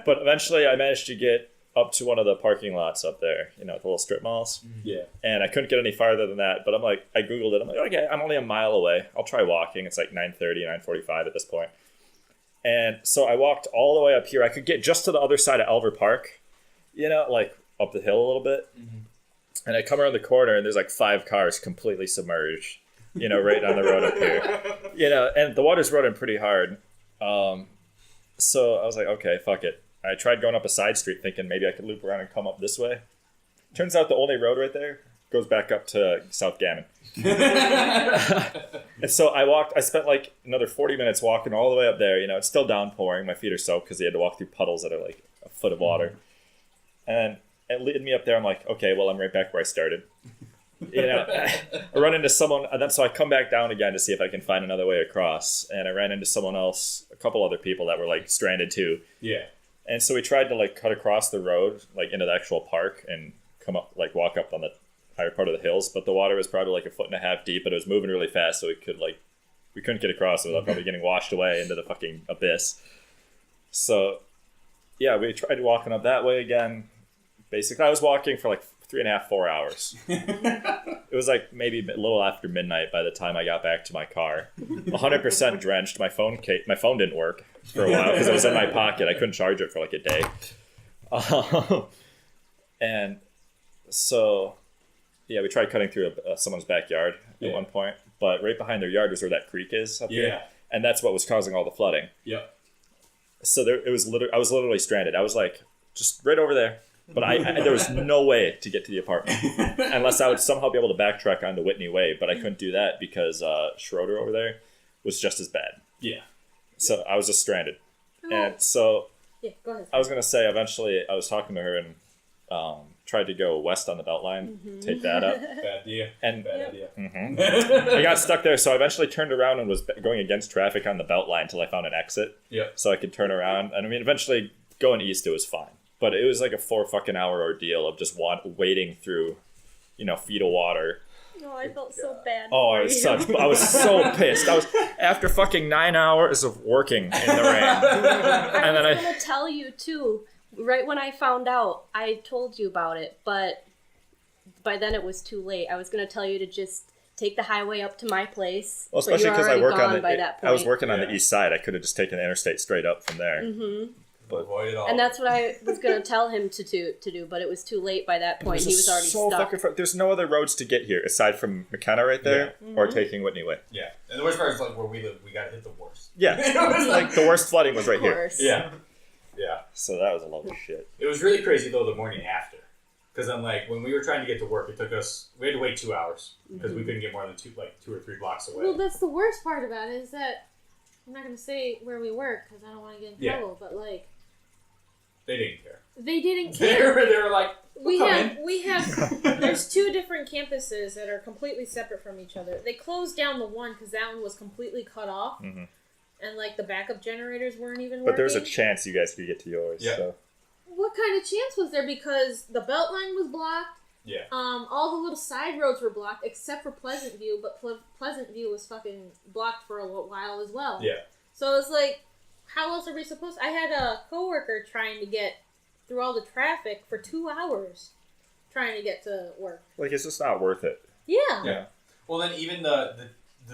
but eventually I managed to get up to one of the parking lots up there, the little strip malls. Yeah. And I couldn't get any farther than that, but I Googled it. I'm like, okay, I'm only a mile away. I'll try walking. It's like 9:30, 9:45 at this point. And so I walked all the way up here. I could get just to the other side of Elver Park, like up the hill a little bit. Mm-hmm. And I come around the corner and there's like 5 cars completely submerged, right on the road up here. And the water's running pretty hard. So I was like, okay, fuck it. I tried going up a side street thinking maybe I could loop around and come up this way. Turns out the only road right there goes back up to South Gammon. And so I spent like another 40 minutes walking all the way up there. It's still downpouring. My feet are soaked because they had to walk through puddles that are like a foot of water. And it led me up there. I'm like, okay, well, I'm right back where I started. I run into someone, and then so I come back down again to see if I can find another way across. And I ran into someone else, a couple other people that were like stranded too. Yeah. And so we tried to like cut across the road, like into the actual park and come up, like walk up on the higher part of the hills. But the water was probably like 1.5 feet deep, but it was moving really fast. So we couldn't get across without probably getting washed away into the fucking abyss. So yeah, we tried walking up that way again. Basically, I was walking for like 3.5, 4 hours. It was like maybe a little after midnight by the time I got back to my car. 100% drenched. My phone didn't work for a while because it was in my pocket. I couldn't charge it for like a day. And so, yeah, we tried cutting through someone's backyard at one point. But right behind their yard was where that creek is up here. And that's what was causing all the flooding. Yeah. So I was literally stranded. I was like, just right over there. But there was no way to get to the apartment unless I would somehow be able to backtrack onto Whitney Way. But I couldn't do that because Schroeder over there was just as bad. Yeah. So I was just stranded. And so go ahead. I was going to say, eventually I was talking to her and tried to go west on the Beltline, take that up. Bad idea. I got stuck there, so I eventually turned around and was going against traffic on the Beltline until I found an exit. Yeah. So I could turn around. And I mean, eventually going east, it was fine. But it was like a 4 fucking hour ordeal of just wading through, feet of water. Oh, I felt so bad. Oh, I was so pissed. I was after fucking 9 hours of working in the rain. And then I was gonna tell you too. Right when I found out, I told you about it, but by then it was too late. I was gonna tell you to just take the highway up to my place. Well, especially because I was working on the east side. I could have just taken the interstate straight up from there. Mm-hmm. But avoid it all. And that's what I was going to tell him to do, but it was too late by that point. He was already stuck. There's no other roads to get here aside from McKenna right there or taking Whitney Way. Yeah. And the worst part is like where we live, we got to hit the worst. Yeah. Like the worst flooding was right here. Yeah. Yeah. So that was a lot of shit. It was really crazy though the morning after. Because then like when we were trying to get to work, we had to wait 2 hours because we couldn't get more than 2 or 3 blocks away. Well, that's the worst part about it is that I'm not going to say where we work because I don't want to get in trouble, but like they didn't care. They didn't care. They were like, we have there's 2 different campuses that are completely separate from each other. They closed down the one because that one was completely cut off. Mm-hmm. And like the backup generators weren't even working. But there's a chance you guys could get to yours. Yeah. So. What kind of chance was there? Because the Beltline was blocked. Yeah. All the little side roads were blocked except for Pleasant View, but Pleasant View was fucking blocked for a while as well. Yeah. So it's like, how else are we supposed? I had a coworker trying to get through all the traffic for 2 hours, trying to get to work. Like it's just not worth it. Yeah. Yeah. Well, then even the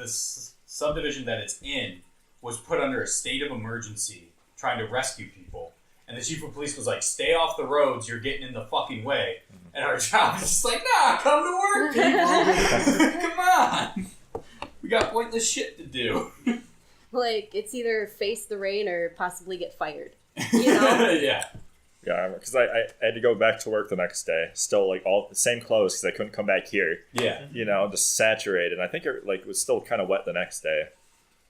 subdivision that it's in was put under a state of emergency, trying to rescue people. And the chief of police was like, "Stay off the roads. You're getting in the fucking way." And our job is just like, "Nah, come to work, people. Come on. We got pointless shit to do." Like, it's either face the rain or possibly get fired. You know? Yeah. Yeah, because I had to go back to work the next day. Still, like, all the same clothes because I couldn't come back here. Yeah. Just saturated. I think it was still kind of wet the next day.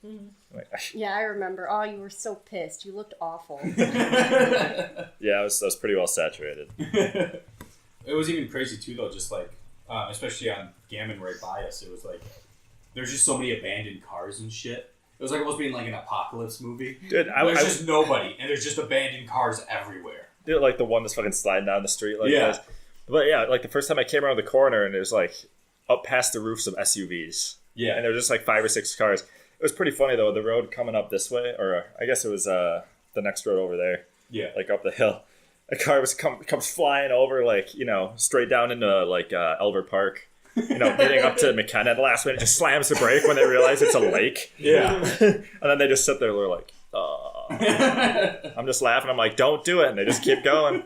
Mm-hmm. Yeah, I remember. Oh, you were so pissed. You looked awful. Yeah, I was pretty well saturated. It was even crazy, too, though, just like, especially on Gammon right by us, it was like, there's just so many abandoned cars and shit. It was like almost being like an apocalypse movie. Dude, there's just nobody, and there's just abandoned cars everywhere. Dude, like the one that's fucking sliding down the street like this. But yeah, like the first time I came around the corner and it was like up past the roofs of SUVs. Yeah. And there were just like 5 or 6 cars. It was pretty funny though, the road coming up this way, or I guess it was the next road over there. Yeah. Like up the hill. a car comes flying over, like, you know, straight down into, like, Elbert Park. You know, getting up to McKenna at the last minute, just slams the brake when they realize it's a lake. Yeah. And then they just sit there, they're like, I'm just laughing. I'm like, don't do it. And they just keep going.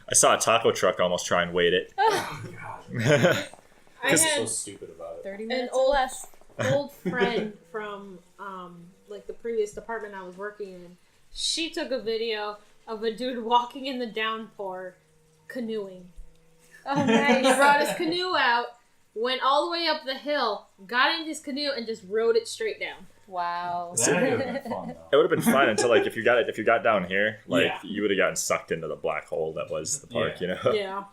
I saw a taco truck almost try and wait it. Oh, God. I So had stupid about it. 30 an minutes or less. old friend from like the previous department I was working in. She took a video of a dude walking in the downpour canoeing. Oh, He nice. brought his canoe out, went all the way up the hill, got in his canoe, and just rode it straight down. Wow. That would have been fun, It though. would have been fun until, like, if you got down here, like, Yeah. you would have gotten sucked into the black hole that was the park, you know? Yeah.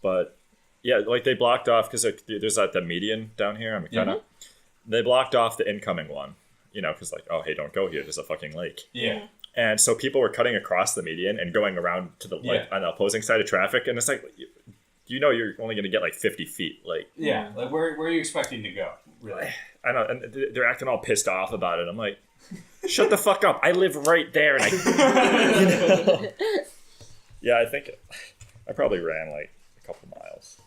But, yeah, like, they blocked off, because there's the median down here on McKenna. They blocked off the incoming one, you know, because, like, oh, hey, don't go here, there's a fucking lake. Yeah. And so people were cutting across the median and going around to the, like, on the opposing side of traffic, and it's like, you know you're only going to get, like, 50 feet, like... Yeah. Like, where are you expecting to go, really? I know, and they're acting all pissed off about it. I'm like, shut the fuck up. I live right there, and Yeah, I think I probably ran, like, a couple miles.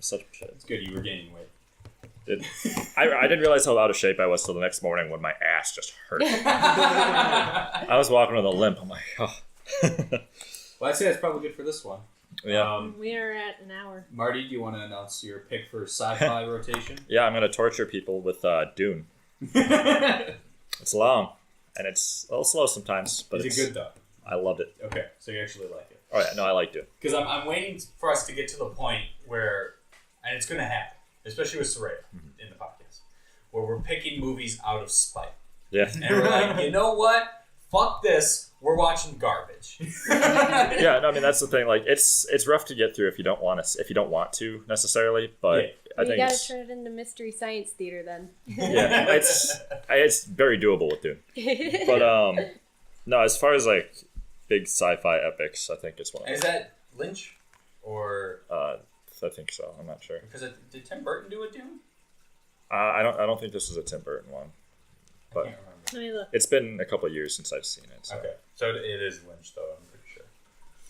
Such shit. It's good you were gaining weight. I didn't realize how out of shape I was till the next morning when my ass just hurt. I was walking with a limp. I'm like, oh. Well, I'd say that's probably good for this one. Yeah. We are at an hour. Marty, do you want to announce your pick for sci-fi rotation? Yeah, I'm going to torture people with Dune. It's long, and it's a little slow sometimes, but Is it good, though? I loved it. Okay, so you actually like it. Oh, yeah, no, I like Dune. Because I'm waiting for us to get to the point where, and it's going to happen, especially with Sureyya in the podcast, where we're picking movies out of spite. Yeah. And we're like, you know what? Fuck this. We're watching garbage. Yeah, no, I mean, that's the thing. Like, it's rough to get through if you don't want to necessarily, but I You think gotta it's... turn it into Mystery Science Theater then. Yeah, it's very doable with Dune. But, no, as far as, like, big sci-fi epics, I think it's one of And is that Lynch? Or... I think so. I'm not sure. Because did Tim Burton do a Dune? I don't think this was a Tim Burton one. I But can't remember. Let me look. it's been a couple of years since I've seen it. So. Okay, so it is Lynch, though, I'm pretty sure.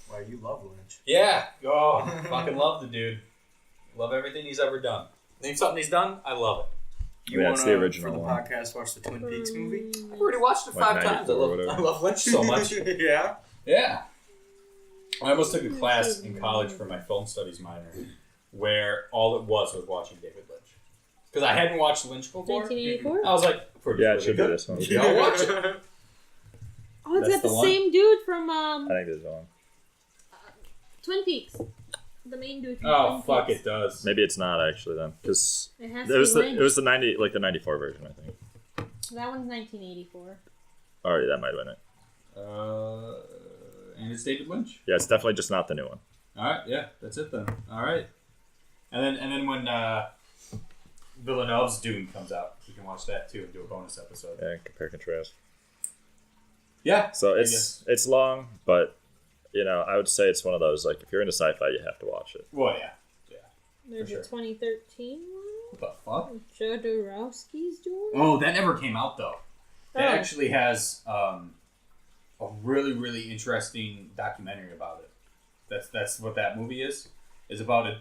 Why, you love Lynch. Yeah. Oh, fucking love the dude. Love everything he's ever done. Name something he's done, I love it. You Yeah, it's wanna, the original for the one. podcast, watch the Twin Peaks movie? I've already watched it Like 5 times. I 94 or love, whatever. I love Lynch so much. Yeah. Yeah. I almost took a class in college for my film studies minor where all it was watching David Lynch. Because I hadn't watched Lynch before. 1984? I was like, pretty Yeah, it really should be good. this one. Yeah, I'll watch it. Oh, it's That's got the the one? same dude from I think there's one. Twin Peaks. The main dude from Oh, Twin fuck, Peaks. it does. Maybe it's not actually then, because It has it to was be the Lynch. it was the 94 version, I think. That one's 1984. Oh, yeah, that might have been it. And it's David Lynch. Yeah, it's definitely just not the new one. All right, yeah, that's it then. All right, and then when Villeneuve's Dune comes out, we can watch that too and do a bonus episode. Yeah, compare contrast. Yeah. So I it's long, but you know, I would say it's one of those, like, if you're into sci-fi, you have to watch it. Well, yeah. There's For a sure. 2013 one. What the fuck? Jodorowsky's doing. Oh, that never came out though. That Oh. actually has a really really interesting documentary about it. That's what that movie is. Is about it.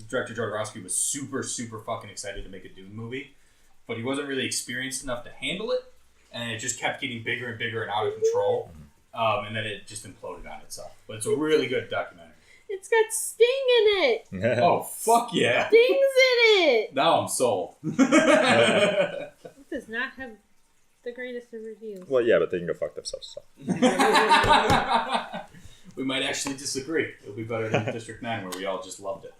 Director Jodorowsky was super fucking excited to make a Dune movie, but he wasn't really experienced enough to handle it, and it just kept getting bigger and bigger and out of control. And then it just imploded on itself. But it's a really good documentary. It's got Sting in it. Oh fuck yeah! Sting's in it. Now I'm sold. It does not have the greatest of reviews. Well, yeah, but they can go fuck themselves. So. We might actually disagree. It'll be better than District 9 where we all just loved it.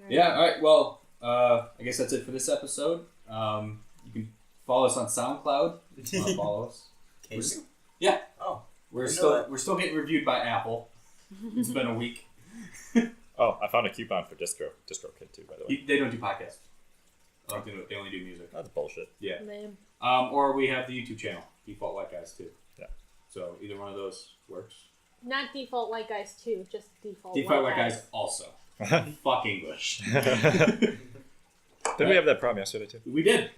Yeah, alright, well, I guess that's it for this episode. You can follow us on SoundCloud. If you want to follow us. Can you? Yeah. Oh. We're didn't know that. still getting reviewed by Apple. It's been a week. Oh, I found a coupon for DistroKid too, by the way. They don't do podcasts. They only do music. That's bullshit. Yeah. Man. Or we have the YouTube channel, Default White Guys, too. Yeah. So either one of those works. Not Default White Guys too, just Default Default White Guys also. Fuck English. Didn't we have that problem yesterday too? We did.